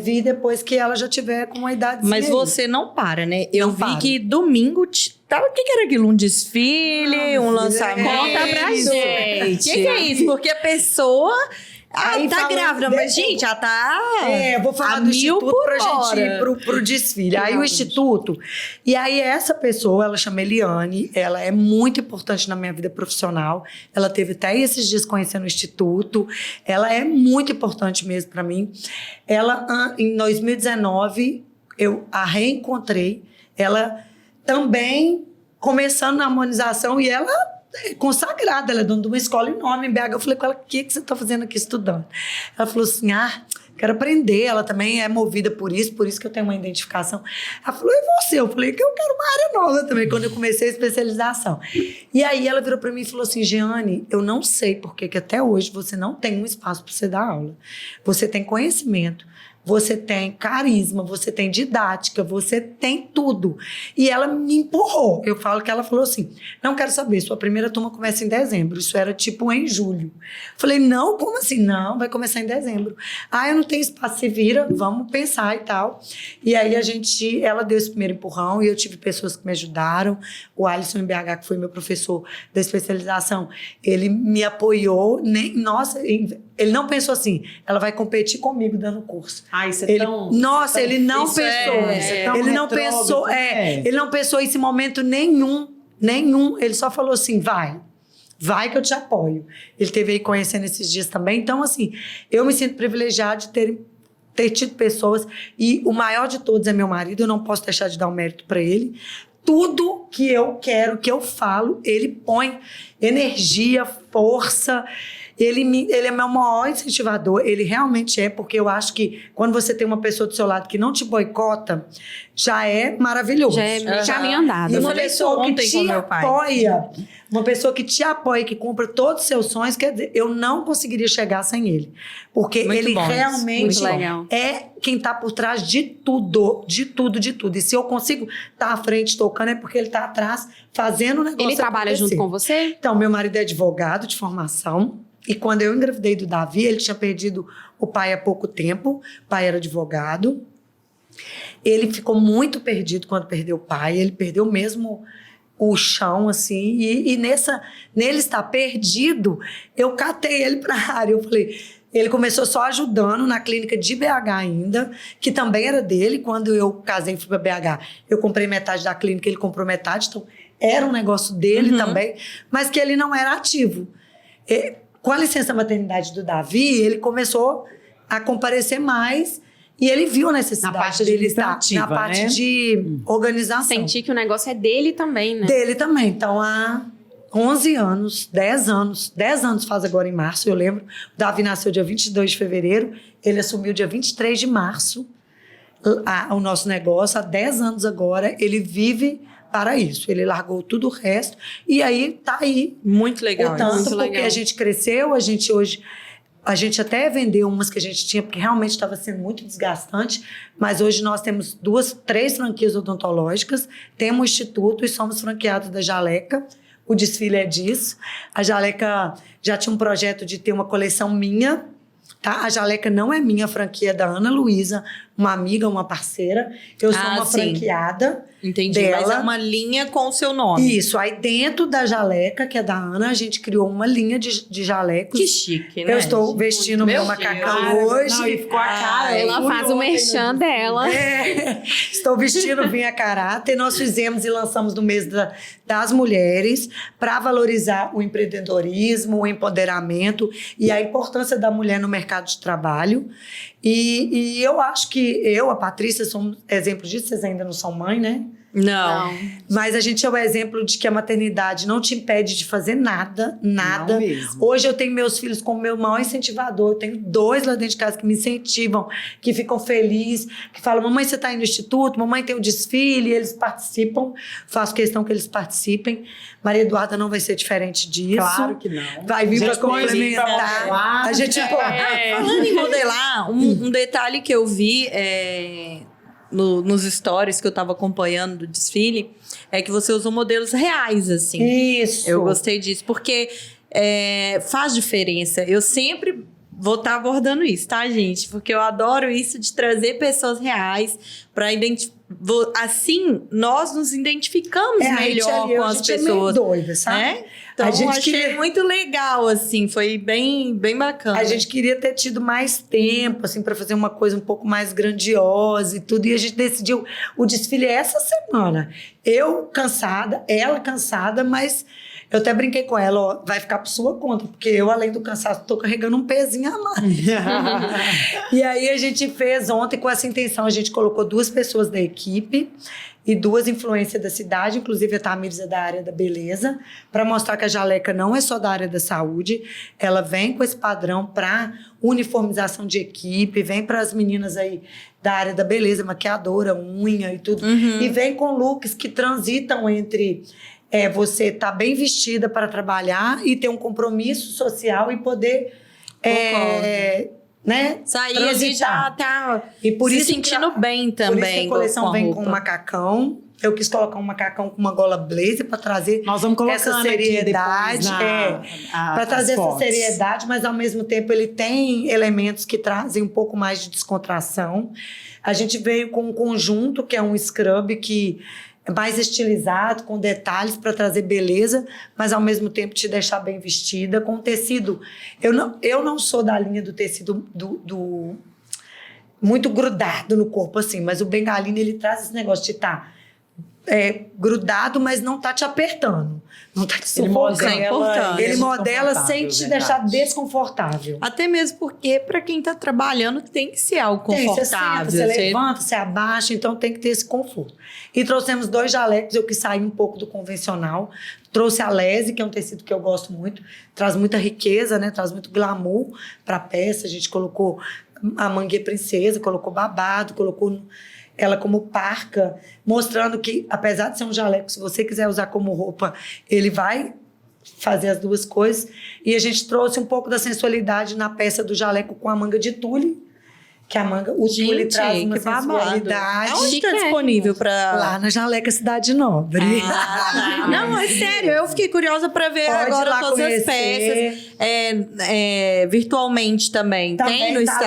vir depois que ela já tiver com uma idade. Mas você não para, né? Eu vi que domingo... o que era aquilo? Um desfile? Um lançamento? Conta pra gente. O que é isso? Porque a pessoa... Aí tá grávida, mas, gente, ela tá... eu vou falar do Instituto pra gente ir pro desfile. Aí o Instituto... E aí essa pessoa, ela chama Eliane, ela é muito importante na minha vida profissional. Ela teve até esses dias conhecendo o Instituto. Ela é muito importante mesmo pra mim. Ela, em 2019, eu a reencontrei. Ela também começando na harmonização e ela... consagrada, ela é dona de uma escola enorme em BH. Eu falei com ela, o que você está fazendo aqui estudando? Ela falou assim, quero aprender, ela também é movida por isso que eu tenho uma identificação. Ela falou, e você? Eu falei que eu quero uma área nova também, quando eu comecei a especialização. E aí ela virou para mim e falou assim, Jeane, eu não sei por que até hoje você não tem um espaço para você dar aula. Você tem conhecimento, você tem carisma, você tem didática, você tem tudo. E ela me empurrou. Eu falo que ela falou assim, não quero saber, sua primeira turma começa em dezembro. Isso era tipo em julho. Falei, não, como assim? Não, vai começar em dezembro. Eu não tenho espaço, se vira, vamos pensar e tal. E aí ela deu esse primeiro empurrão e eu tive pessoas que me ajudaram. O Alisson em BH, que foi meu professor da especialização, ele me apoiou. Ele não pensou assim, ela vai competir comigo dando curso. Nossa, ele não pensou. Ele não pensou. Ele não pensou isso em momento nenhum. Ele só falou assim, vai que eu te apoio. Ele esteve aí conhecendo esses dias também. Então, assim, eu me sinto privilegiada de ter tido pessoas. E o maior de todos é meu marido. Eu não posso deixar de dar um mérito para ele. Tudo que eu quero, que eu falo, ele põe energia, força. Ele é meu maior incentivador, ele realmente é, porque eu acho que quando você tem uma pessoa do seu lado que não te boicota, já é maravilhoso. Já é caminho andado. E Eu uma falei pessoa que ontem com te meu pai. apoia, uma pessoa que te apoia, que cumpra todos os seus sonhos, quer dizer, eu não conseguiria chegar sem ele. Porque Muito ele bom isso, realmente muito legal. é quem tá por trás de tudo, de tudo, de tudo. E se eu consigo estar à frente tocando, é porque ele tá atrás fazendo o negócio Ele trabalha acontecer. junto com você? Então, meu marido é advogado de formação. E quando eu engravidei do Davi, ele tinha perdido o pai há pouco tempo. O pai era advogado. Ele ficou muito perdido quando perdeu o pai. Ele perdeu mesmo o chão, assim. E nele estar perdido, eu catei ele para a área. Eu falei... Ele começou só ajudando na clínica de BH ainda, que também era dele. Quando eu casei e fui para BH, eu comprei metade da clínica, ele comprou metade. Então, era um negócio dele também, mas que ele não era ativo. Com a licença maternidade do Davi, ele começou a comparecer mais e ele viu a necessidade Na parte dele estar administrativa, na parte né? de organização. Sentir que o negócio é dele também, né? Dele também. Então, há 11 anos, 10 anos faz agora em março, eu lembro. O Davi nasceu dia 22 de fevereiro, ele assumiu dia 23 de março o nosso negócio. Há 10 anos agora, ele vive para isso. Ele largou tudo o resto e aí tá aí. Muito legal. O tanto muito porque legal. a gente cresceu, a gente até vendeu umas que a gente tinha, porque realmente estava sendo muito desgastante, mas hoje nós temos 3 franquias odontológicas, temos um instituto e somos franqueados da Jaleca. O desfile é disso. A Jaleca já tinha um projeto de ter uma coleção minha, tá? A Jaleca não é minha, a franquia é da Ana Luísa, uma amiga, uma parceira. Eu sou uma sim. franqueada. Entendi, dela. mas é uma linha com o seu nome. Isso, aí dentro da Jaleca, que é da Ana, a gente criou uma linha de jalecos. Que chique, né? Eu estou vestindo o meu Meu macacão Deus. hoje. Não, e ficou a cara. Ela eu faz fui o ontem merchan no- dela. Estou vestindo vinha caráter. Nós fizemos e lançamos no mês das mulheres para valorizar o empreendedorismo, o empoderamento e a importância da mulher no mercado de trabalho. E eu acho que a Patrícia, somos exemplo disso. Vocês ainda não são mãe, né? Não. Mas a gente é o exemplo de que a maternidade não te impede de fazer nada. Não mesmo. Hoje eu tenho meus filhos como meu maior incentivador. Eu tenho 2 lá dentro de casa que me incentivam, que ficam felizes, que falam: mamãe, você está indo no instituto? Mamãe, tem o desfile. Eles participam. Faço questão que eles participem. Maria Eduarda não vai ser diferente disso. Claro que não. Vai vir A para gente põe ele pra complementar. modelar. A gente Falando em modelar, um detalhe que eu vi nos stories que eu tava acompanhando do desfile é que você usou modelos reais, assim. Isso. Eu gostei disso, porque faz diferença. Eu sempre vou estar abordando isso, tá, gente? Porque eu adoro isso de trazer pessoas reais para assim, nós nos identificamos melhor com as pessoas. É meio doida, sabe? Né? Então, A gente achei queria- muito legal, assim. Foi bem, bem bacana. A gente queria ter tido mais tempo, assim, para fazer uma coisa um pouco mais grandiosa e tudo. E a gente decidiu o desfile essa semana. Eu cansada, ela cansada, mas eu até brinquei com ela: ó, vai ficar por sua conta, porque eu, além do cansaço, tô carregando um pezinho a mais. E aí a gente fez ontem com essa intenção. A gente colocou 2 pessoas da equipe e 2 influências da cidade, inclusive a Tamires é da área da beleza, para mostrar que a Jaleca não é só da área da saúde. Ela vem com esse padrão para uniformização de equipe, vem para as meninas aí da área da beleza, maquiadora, unha e tudo, e vem com looks que transitam entre você estar bem vestida para trabalhar e ter um compromisso social e poder né? Sair ali já tá E por se isso sentindo bem também. Por isso que a coleção a vem roupa. com um macacão. Eu quis colocar um macacão com uma gola blazer para trazer Nós vamos colocando essa aqui seriedade. depois Para trazer as essa fotos. seriedade, mas ao mesmo tempo ele tem elementos que trazem um pouco mais de descontração. A gente veio com um conjunto que é um scrub que é mais estilizado, com detalhes para trazer beleza, mas ao mesmo tempo te deixar bem vestida, com tecido. Eu não sou da linha do tecido muito grudado no corpo, assim, mas o bengalino, ele traz esse negócio de estar grudado, mas não tá te apertando. Não tá te Ele sufocando. modela, Ele modela desconfortável, sem te verdade. deixar desconfortável. Até mesmo porque, para quem tá trabalhando, tem que ser algo Tem, você confortável. senta, você levanta, você abaixa, então tem que ter esse conforto. E trouxemos 2 jalecos, eu quis sair um pouco do convencional. Trouxe a lese, que é um tecido que eu gosto muito, traz muita riqueza, né? Traz muito glamour para a peça. A gente colocou a manguê princesa, colocou babado, colocou ela como parca, mostrando que, apesar de ser um jaleco, se você quiser usar como roupa, ele vai fazer as duas coisas. E a gente trouxe um pouco da sensualidade na peça do jaleco com a manga de tule, que a manga, o tule traz uma que babado. sensualidade. Aonde tá disponível para... Lá na Jaleca Cidade Nobre. Não, é sério, eu fiquei curiosa para ver Pode ir agora lá todas as conhecer. peças. Virtualmente também. Tem no tá lá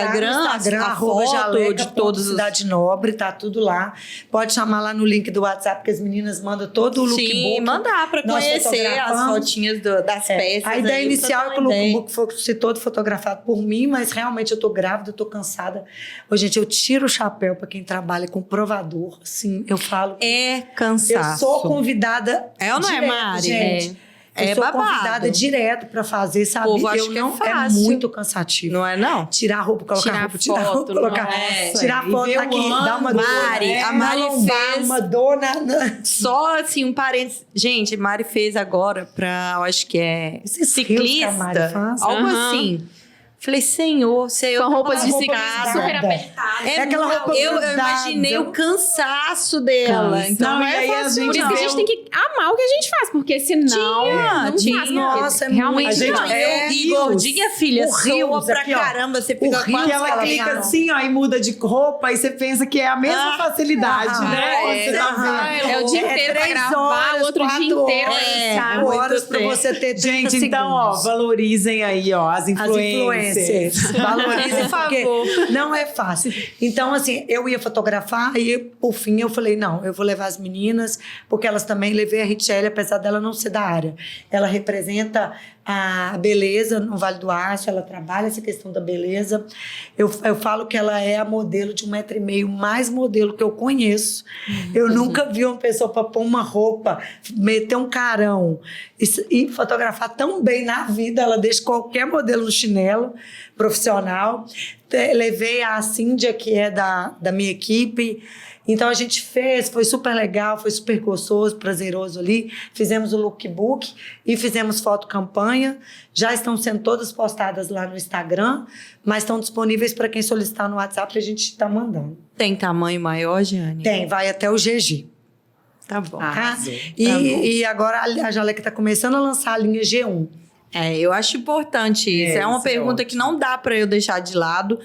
Instagram, a foto Jaleca, de todos os... Cidade Nobre, tá tudo lá. Pode chamar lá no link do WhatsApp, que as meninas mandam todo o lookbook. Sim, mandar para Nós conhecer as fotografamos. fotinhas das peças. A ideia aí, inicial é pra que o ter uma ideia. lookbook fosse todo fotografado por mim, mas realmente eu tô grávida, eu tô cansada. Ô, gente, eu tiro o chapéu para quem trabalha com provador. Assim, eu falo. É cansaço. Eu sou convidada. É ou não é, direto, Mari? Gente. É Eu sou babado. convidada direto para fazer, sabe? Povo acha Eu que é não fácil. muito cansativo. Não é, não? Tirar a roupa, colocar Tirar a roupa, tirar a roupa, foto, colocar. nossa. Tirar E foto ver o aqui, dá uma dor. Mari, a Mari na lombar, fez- uma dor Só assim, um parênteses. Gente, Mari fez agora pra, eu acho que é Esses rios que ciclista. a Mari faz. Algo Aham. assim. Falei, Senhor, se eu Com roupas de roupa ciclista grudada. super apertadas. É aquela roupa eu grudada. imaginei o cansaço dela. Cansa. Então Não, não e é aí a fácil, gente Por isso que a gente não. tem que amar o que a gente faz, porque senão não Tinha. faz. Nossa, é realmente muito- não. A gente- Eu, e rios. gordinha, filha, O rios soa pra aqui, ó. caramba. Você O fica rio quase Que ela ela clica fica- assim, ó, e muda de roupa, e você pensa que é a mesma facilidade, né? Você tá vendo? É o dia inteiro pra 3 gravar, horas, o outro dia 4 inteiro horas, pra É, editar. 5 muito horas pra tempo. você ter 30 Gente, então, ó, segundos. valorizem aí, ó, as As influências. influencers. Valorizem, Por porque favor. não é fácil. Então, assim, eu ia fotografar e, por fim, eu falei, não, eu vou levar as meninas, porque elas também, levei a Richelle, apesar dela não ser da área. Ela representa a beleza no Vale do Aço, ela trabalha essa questão da beleza. Eu falo que ela é a modelo de 1,5 metro, mais modelo que eu conheço. Eu nunca vi uma pessoa para pôr uma roupa, meter um carão e fotografar tão bem na vida. Ela deixa qualquer modelo no chinelo profissional. Levei a Cíndia, que é da minha equipe. Então a gente fez, foi super legal, foi super gostoso, prazeroso ali. Fizemos o lookbook e fizemos foto-campanha. Já estão sendo todas postadas lá no Instagram, mas estão disponíveis para quem solicitar no WhatsApp, a gente está mandando. Tem tamanho maior, Jane? Tem, vai até o GG. Tá bom. Tá? Arrasou. E agora a Jaleca está começando a lançar a linha G1. Eu acho importante isso. É uma isso é pergunta ótimo. que não dá para eu deixar de lado,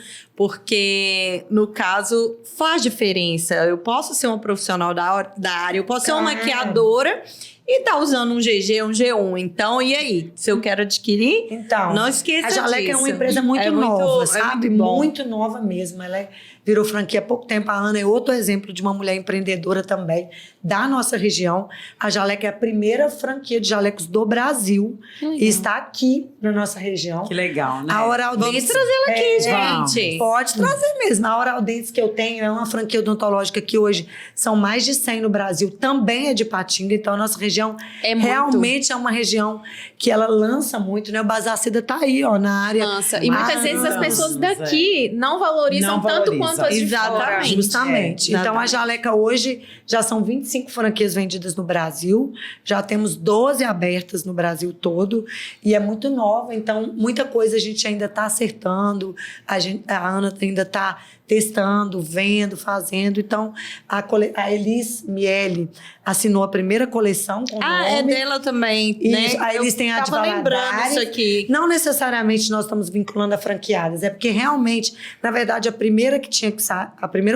porque, no caso, faz diferença. Eu posso ser uma profissional da área, eu posso ser uma Claro. maquiadora e tá usando um GG, um G1. Então, e aí? Se eu quero adquirir, Então, não esqueça a Jaleca é uma disso. empresa muito nova, sabe? muito bom. Muito nova mesmo. Ela virou franquia há pouco tempo. A Ana é outro exemplo de uma mulher empreendedora também, da nossa região. A Jaleca é a primeira franquia de jalecos do Brasil e está aqui na nossa região. Que legal, né? A Oral Vamos Dentes trazê-la aqui, vamos. gente. Pode trazer mesmo. A Oral Dentes que eu tenho é uma franquia odontológica que hoje são mais de 100 no Brasil. Também é de Patinga. Então, a nossa região É muito. realmente é uma região que ela lança muito, né? O Bazar Seda tá aí, ó, na área. Lança. E muitas vezes as pessoas daqui não valorizam Não tanto valorizam. quanto as de fora. Exatamente. Justamente. É, Então, a exatamente. Jaleca hoje já são 25 franquias vendidas no Brasil. Já temos 12 abertas no Brasil todo. E é muito nova. Então, muita coisa a gente ainda está acertando. A Ana ainda está testando, vendo, fazendo. Então, a Elis Miele assinou a primeira coleção com o É nome. dela também, Isso, né? aí eles têm a de tava lembrando Valadares. isso aqui. Não necessariamente nós estamos vinculando a franqueadas, é porque realmente, na verdade, a primeira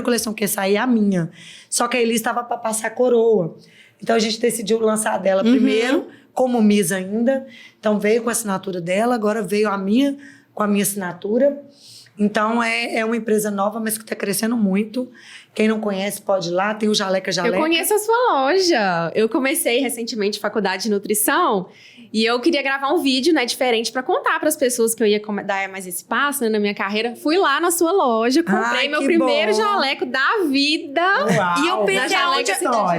coleção que ia sair é a minha. Só que a Elis estava para passar a coroa. Então a gente decidiu lançar dela primeiro, como Miss ainda. Então veio com a assinatura dela, agora veio a minha com a minha assinatura. Então, é uma empresa nova, mas que está crescendo muito. Quem não conhece pode ir lá, tem o Jaleca Jaleca. Eu conheço a sua loja. Eu comecei recentemente faculdade de nutrição e eu queria gravar um vídeo, né, diferente pra contar pras pessoas que eu ia dar mais esse passo, né, na minha carreira. Fui lá na sua loja, comprei meu primeiro jaleco da vida. Uau, E eu pensei,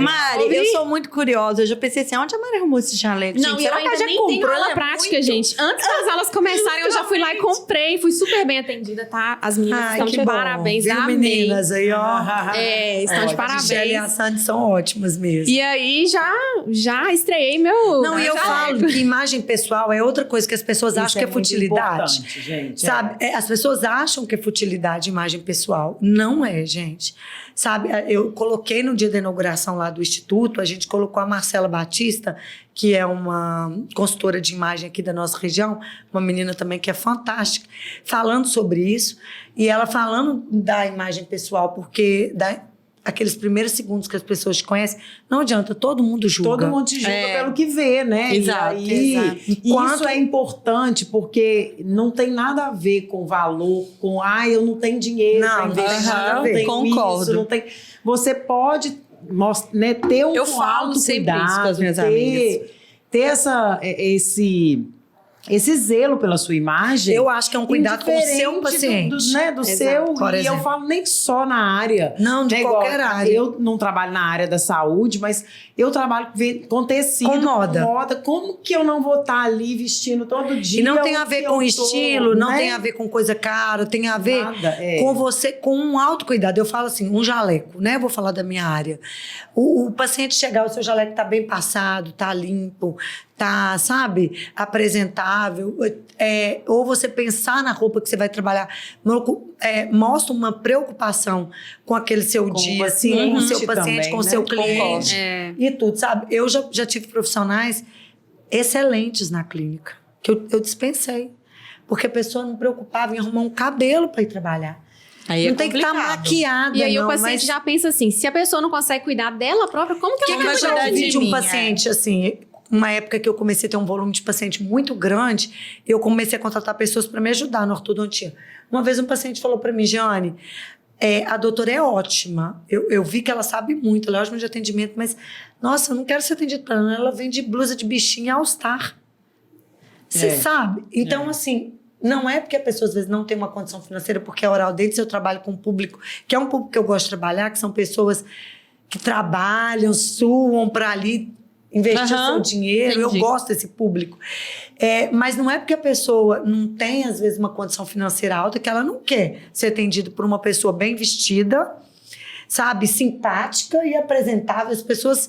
Mari, eu sou muito curiosa. Eu já pensei assim, onde a Mari arrumou esse jaleco? Não, gente, e eu será que ainda ela já nem tenho comprou? aula Ela é prática, muito- gente. Antes das aulas começarem, eu já fui lá e comprei. Fui super bem atendida, tá? As meninas Ai, estão que de bom. parabéns. Viu, Amei. meninas aí, ó. É, estão de A Gisele e a parabéns. Sandy são ótimas mesmo. E aí, já estreiei meu... Não, e eu falo que imagem pessoal é outra coisa que as pessoas Isso acham que é muito futilidade. importante, gente. Sabe? As pessoas acham que é futilidade imagem pessoal. Não é, gente. Sabe? Eu coloquei no dia da inauguração lá do Instituto, a gente colocou a Marcela Batista, que é uma consultora de imagem aqui da nossa região, uma menina também que é fantástica, falando sobre isso. E ela falando da imagem pessoal, porque aqueles primeiros segundos que as pessoas te conhecem, não adianta, todo mundo julga. Todo mundo te julga pelo que vê, né? Exato, e aí, exato. isso é importante porque não tem nada a ver com valor, com eu não tenho dinheiro, Não, pra não tem investir, nada a não ver. tenho Concordo. isso, não tem. Você pode né, ter um Eu falo sempre isso com as minhas amigas. ter esse zelo pela sua imagem. Eu acho que é um cuidado com o seu indiferente paciente. do Exato. seu. Por E eu exemplo. falo nem só na área. Não, de né, qualquer igual, área. Eu não trabalho na área da saúde, mas eu trabalho com tecido, Com moda. Como que eu não vou estar ali vestindo todo dia? E não tem a ver com estilo, não né? tem a ver com coisa cara, tem a ver Nada, com você, com um autocuidado. Eu falo assim, um jaleco, né? Vou falar da minha área. O paciente chegar, o seu jaleco tá bem passado, tá limpo, tá, sabe, apresentável. Ou você pensar na roupa que você vai trabalhar, mostra uma preocupação com aquele seu dia, assim, com o seu paciente, também, com o né? seu cliente. É. E tudo, sabe? Eu já tive profissionais excelentes na clínica, que eu dispensei. Porque a pessoa não preocupava em arrumar um cabelo para ir trabalhar. Aí é não tem que estar complicado. maquiada, E aí não, o paciente mas já pensa assim, se a pessoa não consegue cuidar dela própria, como que ela que vai vai cuidar cuidar de de mim? de um mim, paciente, assim, uma época que eu comecei a ter um volume de paciente muito grande, eu comecei a contratar pessoas para me ajudar na ortodontia. Uma vez um paciente falou para mim, Jeane, a doutora é ótima, eu vi que ela sabe muito, ela é ótima de atendimento, mas, nossa, eu não quero ser atendida para ela, ela vende blusa de bichinho All-Star. Você sabe? Então, assim, não é porque a pessoa às vezes não tem uma condição financeira, porque a Oral Dentes eu trabalho com um público, que é um público que eu gosto de trabalhar, que são pessoas que trabalham, suam para ali investir o seu dinheiro. Entendi. Eu gosto desse público. Mas não é porque a pessoa não tem, às vezes, uma condição financeira alta que ela não quer ser atendida por uma pessoa bem vestida, sabe, simpática e apresentável. As pessoas,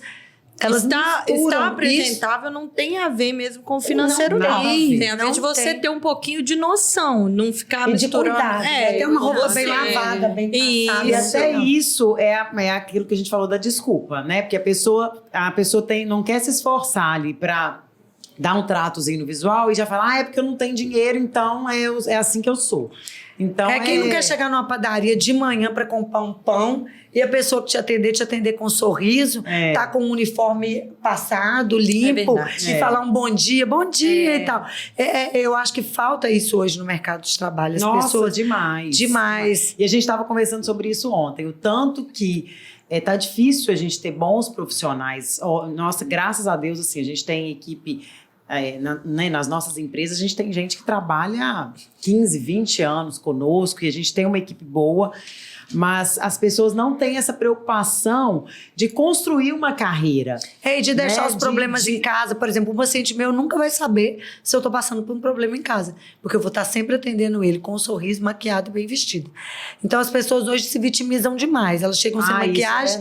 elas Estar misturam apresentável não tem a ver mesmo com o financeiro, Não, não. nada a ver. Tem a ver Não de você tem. ter um pouquinho de noção, não ficar e de misturando. cuidado. Ter uma roupa você- bem lavada, bem passada. E Isso. até isso é aquilo que a gente falou da desculpa, né? Porque a pessoa não quer se esforçar ali para dar um tratozinho no visual e já fala, é porque eu não tenho dinheiro, então é assim que eu sou. Então, Quem não quer chegar numa padaria de manhã para comprar um pão e a pessoa que te atender com um sorriso, tá com um uniforme passado, limpo, verdade. e falar um bom dia e tal. Eu acho que falta isso hoje no mercado de trabalho. As Nossa, pessoas demais. E a gente estava conversando sobre isso ontem, o tanto que tá difícil a gente ter bons profissionais. Nossa, graças a Deus, assim, a gente tem equipe... nas nossas empresas, a gente tem gente que trabalha há 15, 20 anos conosco e a gente tem uma equipe boa, mas as pessoas não têm essa preocupação de construir uma carreira. E de deixar né? os problemas em casa. Por exemplo, um paciente meu nunca vai saber se eu tô passando por um problema em casa, porque eu vou estar sempre atendendo ele com um sorriso, maquiado e bem vestido. Então, as pessoas hoje se vitimizam demais. Elas chegam sem maquiagem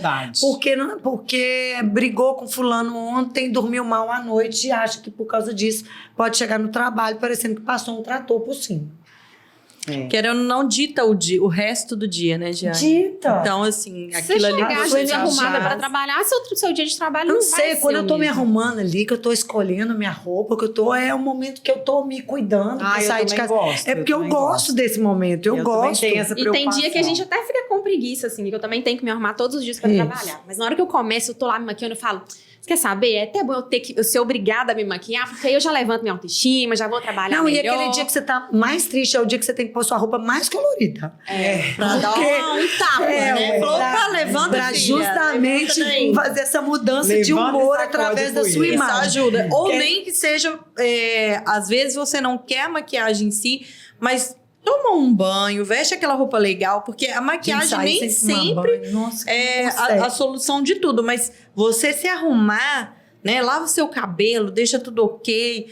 porque brigou com fulano ontem, dormiu mal à noite e acha que por causa disso pode chegar no trabalho parecendo que passou um trator por cima. Querendo não dita o resto do dia, né, Jeane? Dita. Então, assim, Se você aquilo ali... chegar você de já arrumada faz. para trabalhar, seu dia de trabalho Não não sei, vai quando ser eu tô o me mesmo. arrumando ali, que eu tô escolhendo minha roupa, é o momento que eu tô me cuidando pra eu sair de também casa. gosto, É porque eu também gosto desse momento, eu também gosto. tenho essa E tem dia que a gente até fica com com preguiça, assim, que eu também tenho que me arrumar todos os dias pra trabalhar. Mas na hora que eu começo, eu tô lá me maquiando, eu falo... Você quer saber? É até bom eu ser obrigada a me maquiar, porque aí eu já levanto minha autoestima, já vou trabalhar melhor. E aquele dia que você tá mais triste é o dia que você tem que pôr sua roupa mais colorida. Pra dar um tapa, né? Opa, levanta, pra filha, justamente levanta fazer essa mudança de Levanta humor e sacode através da poeira. sua Isso imagem. ajuda. Ou nem que seja... às vezes você não quer a maquiagem em si, mas... Toma um banho, veste aquela roupa legal, porque a maquiagem nem sempre Nossa, é a solução de tudo. Mas você se arrumar, né? Lava o seu cabelo, deixa tudo ok,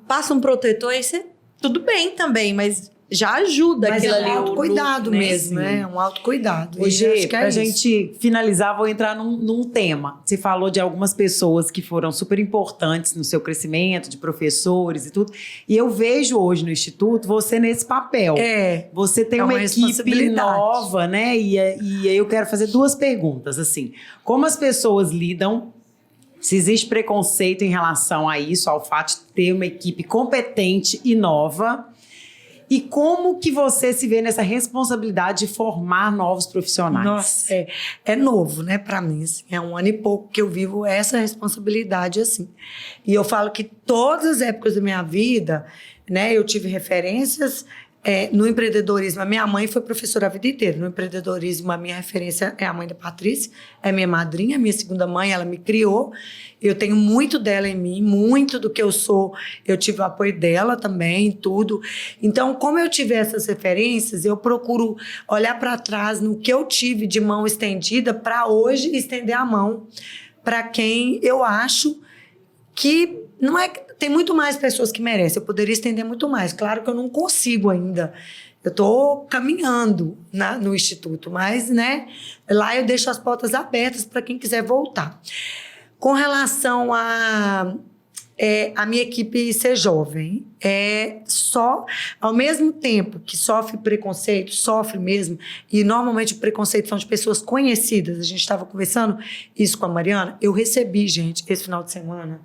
passa um protetor, aí você... Tudo bem também, mas já ajuda Mas aquilo é ali. um autocuidado né? mesmo, né? Um autocuidado. Hoje, acho que é pra isso. gente finalizar, vou entrar num tema. Você falou de algumas pessoas que foram super importantes no seu crescimento, de professores e tudo. E eu vejo hoje no Instituto você nesse papel. Você tem uma equipe nova, né? E aí eu quero fazer 2 perguntas, assim. Como as pessoas lidam... Se existe preconceito em relação a isso, ao fato de ter uma equipe competente e nova... E como que você se vê nessa responsabilidade de formar novos profissionais? Nossa, é novo, né, pra mim. Assim, é 1 ano e pouco que eu vivo essa responsabilidade, assim. E eu falo que todas as épocas da minha vida, né, eu tive referências no empreendedorismo. A minha mãe foi professora a vida inteira. No empreendedorismo, a minha referência é a mãe da Patrícia, é minha madrinha, minha segunda mãe, ela me criou. Eu tenho muito dela em mim, muito do que eu sou, eu tive o apoio dela também, tudo. Então, como eu tive essas referências, eu procuro olhar para trás no que eu tive de mão estendida para hoje estender a mão para quem eu acho que não é... Tem muito mais pessoas que merecem, eu poderia estender muito mais. Claro que eu não consigo ainda. Eu estou caminhando no Instituto, mas, né, lá eu deixo as portas abertas para quem quiser voltar. Com relação a minha equipe ser jovem, só ao mesmo tempo que sofre preconceito, sofre mesmo, e normalmente o preconceito são de pessoas conhecidas. A gente estava conversando isso com a Mariana. Eu recebi, gente, esse final de semana,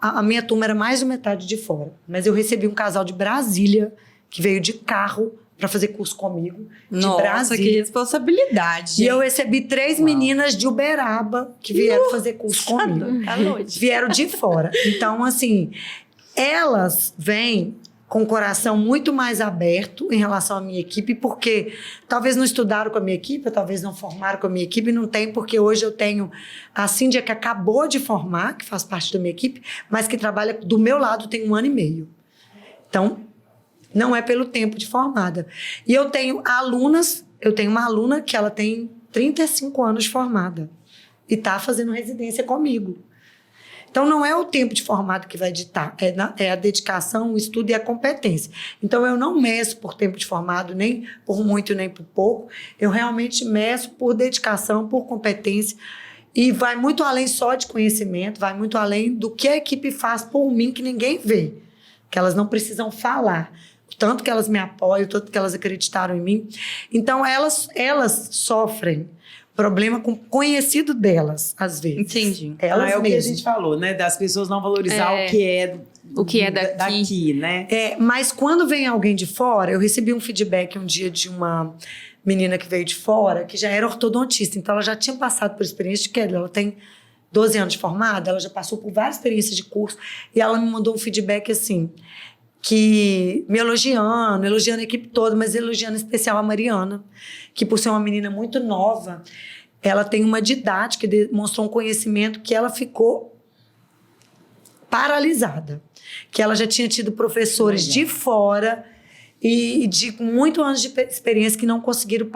a minha turma era mais de metade de fora, mas eu recebi um casal de Brasília que veio de carro para fazer curso comigo. Nossa, de Brasília. que responsabilidade. E eu recebi 3 meninas de Uberaba que vieram fazer curso comigo. Vieram de fora. Então, assim, elas vêm com o coração muito mais aberto em relação à minha equipe, porque talvez não estudaram com a minha equipe, talvez não formaram com a minha equipe, não tem, porque hoje eu tenho a Cíndia que acabou de formar, que faz parte da minha equipe, mas que trabalha do meu lado tem 1 ano e meio. Então, não é pelo tempo de formada. E eu tenho uma aluna que ela tem 35 anos de formada e está fazendo residência comigo. Então, não é o tempo de formado que vai ditar, é a dedicação, o estudo e a competência. Então, eu não meço por tempo de formado, nem por muito, nem por pouco. Eu realmente meço por dedicação, por competência. E vai muito além só de conhecimento, vai muito além do que a equipe faz por mim, que ninguém vê. Que elas não precisam falar. O tanto que elas me apoiam, o tanto que elas acreditaram em mim. Então, elas sofrem problema com conhecido delas, às vezes. Entendi. É o que a gente falou, né? Das pessoas não valorizar o que é daqui, né? Mas quando vem alguém de fora, eu recebi um feedback um dia de uma menina que veio de fora, que já era ortodontista, então ela já tinha passado por experiência de queda, ela tem 12 anos de formada, ela já passou por várias experiências de curso, e ela me mandou um feedback assim, que me elogiando a equipe toda, mas elogiando em especial a Mariana, que por ser uma menina muito nova, ela tem uma didática, demonstrou um conhecimento que ela ficou paralisada, que ela já tinha tido professores de fora e de muitos anos de experiência que não conseguiram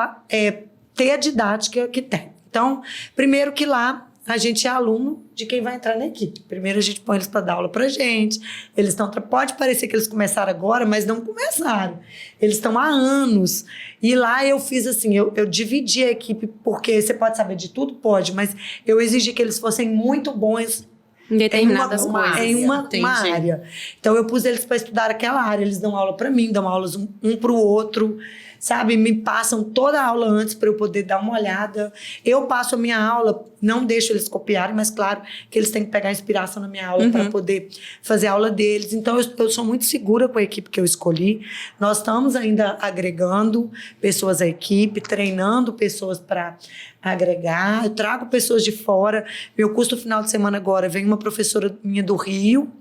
ter a didática que tem. Então, primeiro que lá a gente é aluno de quem vai entrar na equipe. Primeiro a gente põe eles para dar aula pra gente. Eles estão... Pode parecer que eles começaram agora, mas não começaram. Eles estão há anos. E lá eu fiz assim, eu dividi a equipe, porque você pode saber de tudo? Pode, mas eu exigi que eles fossem muito bons em determinadas coisas. Em uma área. Então eu pus eles para estudar aquela área. Eles dão aula para mim, dão aulas um para o outro. sabe? Me passam toda a aula antes para eu poder dar uma olhada. Eu passo a minha aula, não deixo eles copiarem, mas claro que eles têm que pegar inspiração na minha aula para poder fazer a aula deles. Então, eu sou muito segura com a equipe que eu escolhi. Nós estamos ainda agregando pessoas à equipe, treinando pessoas para agregar. Eu trago pessoas de fora. Meu curso no final de semana agora vem uma professora minha do Rio,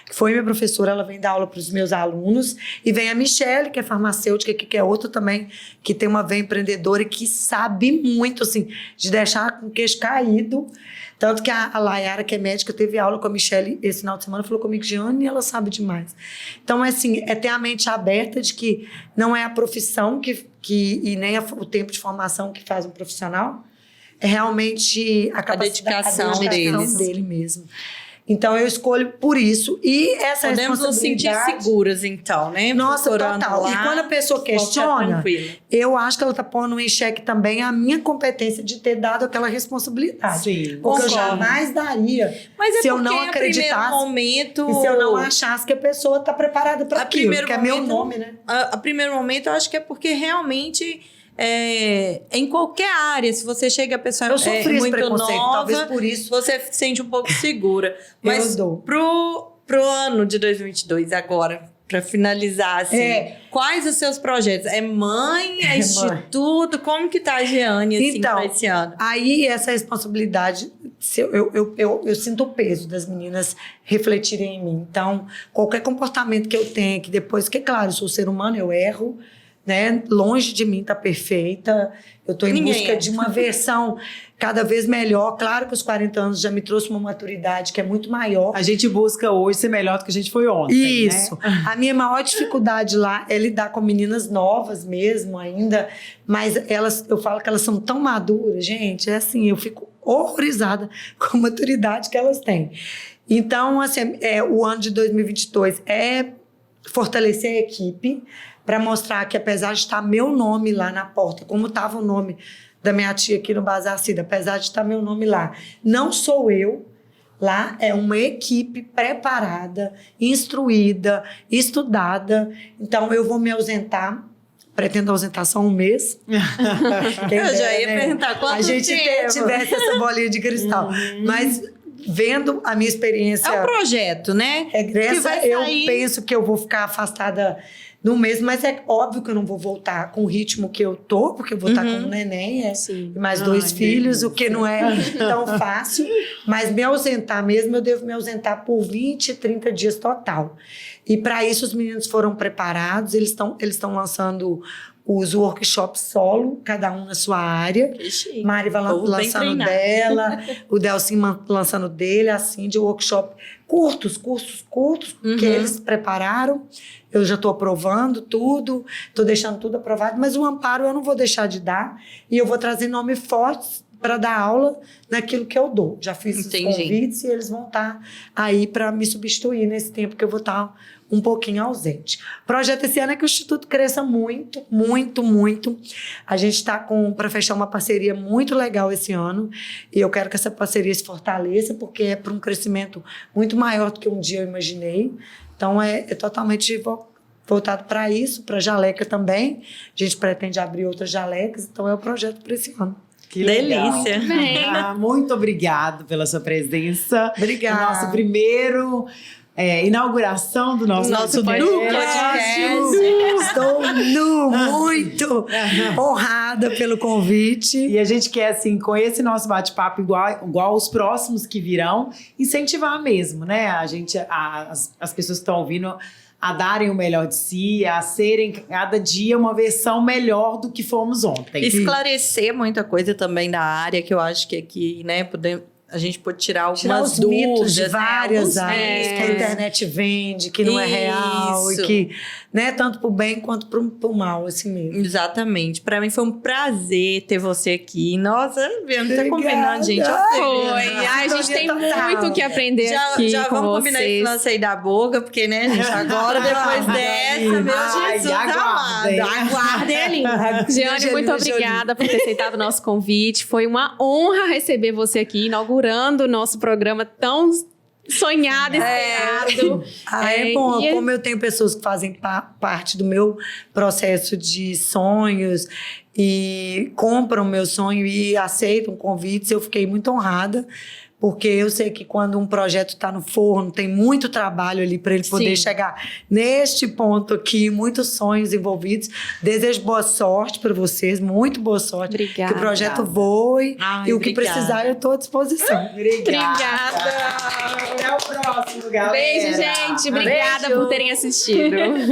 que foi minha professora, ela vem dar aula para os meus alunos, e vem a Michele, que é farmacêutica, que é outra também, que tem uma veia empreendedora e que sabe muito, assim, de deixar com o queixo caído. Tanto que a Layara, que é médica, teve aula com a Michele esse final de semana, falou comigo, Giane, e ela sabe demais. Então, assim, é ter a mente aberta de que não é a profissão e nem o tempo de formação que faz um profissional, é realmente a dedicação dele mesmo. Então, eu escolho por isso. E essa podemos nos sentir seguras, então, né? Nossa, total. Lá, e quando a pessoa questiona, eu acho que ela está pondo em xeque também a minha competência de ter dado aquela responsabilidade. Sim. Porque eu jamais daria se eu não acreditasse momento, e se eu não achasse que a pessoa está preparada para aquilo, que é meu nome, né? A primeiro momento, eu acho que é porque realmente... em qualquer área, se você chega a pessoa muito nova, talvez por isso você se sente um pouco segura. Mas pro ano de 2022 agora, para finalizar, assim, quais os seus projetos? É mãe, é instituto? Como que tá a Giane, assim, então, pra esse ano? Aí essa responsabilidade, eu sinto o peso das meninas refletirem em mim. Então, qualquer comportamento que eu tenha, que depois, que claro, eu sou ser humano, eu erro, né? Longe de mim tá perfeita, eu tô em busca de uma versão cada vez melhor. Claro que os 40 anos já me trouxe uma maturidade que é muito maior. A gente busca hoje ser melhor do que a gente foi ontem. Isso. Né? A minha maior dificuldade lá é lidar com meninas novas mesmo ainda, mas eu falo que elas são tão maduras, gente, é assim, eu fico horrorizada com a maturidade que elas têm. Então, assim, o ano de 2022 é fortalecer a equipe, para mostrar que, apesar de estar meu nome lá na porta, como estava o nome da minha tia aqui no Bazar Cida, apesar de estar meu nome lá, não sou eu. Lá é uma equipe preparada, instruída, estudada. Então, eu vou me ausentar. Pretendo ausentar só um mês. Eu já ia perguntar quanto a gente tivesse essa bolinha de cristal. Mas... vendo a minha experiência... É um projeto, né? Regressa, eu penso que eu vou ficar afastada no mês, mas é óbvio que eu não vou voltar com o ritmo que eu tô, porque eu vou estar com um neném e mais 2 filhos, o que não é tão fácil. Mas me ausentar mesmo, eu devo me ausentar por 20, 30 dias total. E para isso os meninos foram preparados, eles estão lançando os workshops solo, cada um na sua área. Mari vai lançando dela, o Delcim lançando dele, assim, de workshop cursos, que eles prepararam. Eu já estou aprovando tudo, estou deixando tudo aprovado, mas o amparo eu não vou deixar de dar, e eu vou trazer nome forte para dar aula naquilo que eu dou. Já fiz os convites e eles vão estar aí para me substituir nesse tempo que eu vou estar um pouquinho ausente. O projeto esse ano é que o Instituto cresça muito, muito, muito. A gente está para fechar uma parceria muito legal esse ano, e eu quero que essa parceria se fortaleça, porque é para um crescimento muito maior do que um dia eu imaginei. Então, é totalmente voltado para isso, para jaleca também. A gente pretende abrir outras jalecas, então é o projeto para esse ano. Que legal. Delícia. Muito obrigado pela sua presença. Obrigada. Nosso primeiro inauguração do nosso podcast. Estou muito honrada pelo convite. E a gente quer, assim, com esse nosso bate-papo, igual os próximos que virão, incentivar mesmo, né? As pessoas que estão ouvindo a darem o melhor de si, a serem cada dia uma versão melhor do que fomos ontem. Esclarecer muita coisa também da área, que eu acho que aqui, né, a gente pode tirar algumas dúvidas, de várias áreas que a internet vende, que não é real, e que, né, tanto pro bem quanto pro mal, assim mesmo. Exatamente. Pra mim foi um prazer ter você aqui. Nossa, viemos ter combinado, gente. Foi. A gente tem muito o que aprender aqui já com vamos vocês. combinar esse lance aí da boca, porque, né, gente, agora, depois dessa, meu Jesus amado. Aguardem ali. Giane, muito obrigada por ter aceitado o nosso convite. Foi uma honra receber você aqui, inaugurando o nosso programa tão sonhado, esperado. É bom, e- como eu tenho pessoas que fazem parte do meu processo de sonhos e compram meu sonho e aceitam convites, eu fiquei muito honrada. Porque eu sei que quando um projeto está no forno, tem muito trabalho ali para ele poder Sim. chegar neste ponto aqui, muitos sonhos envolvidos. Desejo boa sorte para vocês, muito boa sorte. Obrigada. Que o projeto voe Ai, e o que obrigada. precisar eu estou à disposição. Obrigada. Até o próximo, galera. Beijo, gente. Obrigada Beijo. por terem assistido.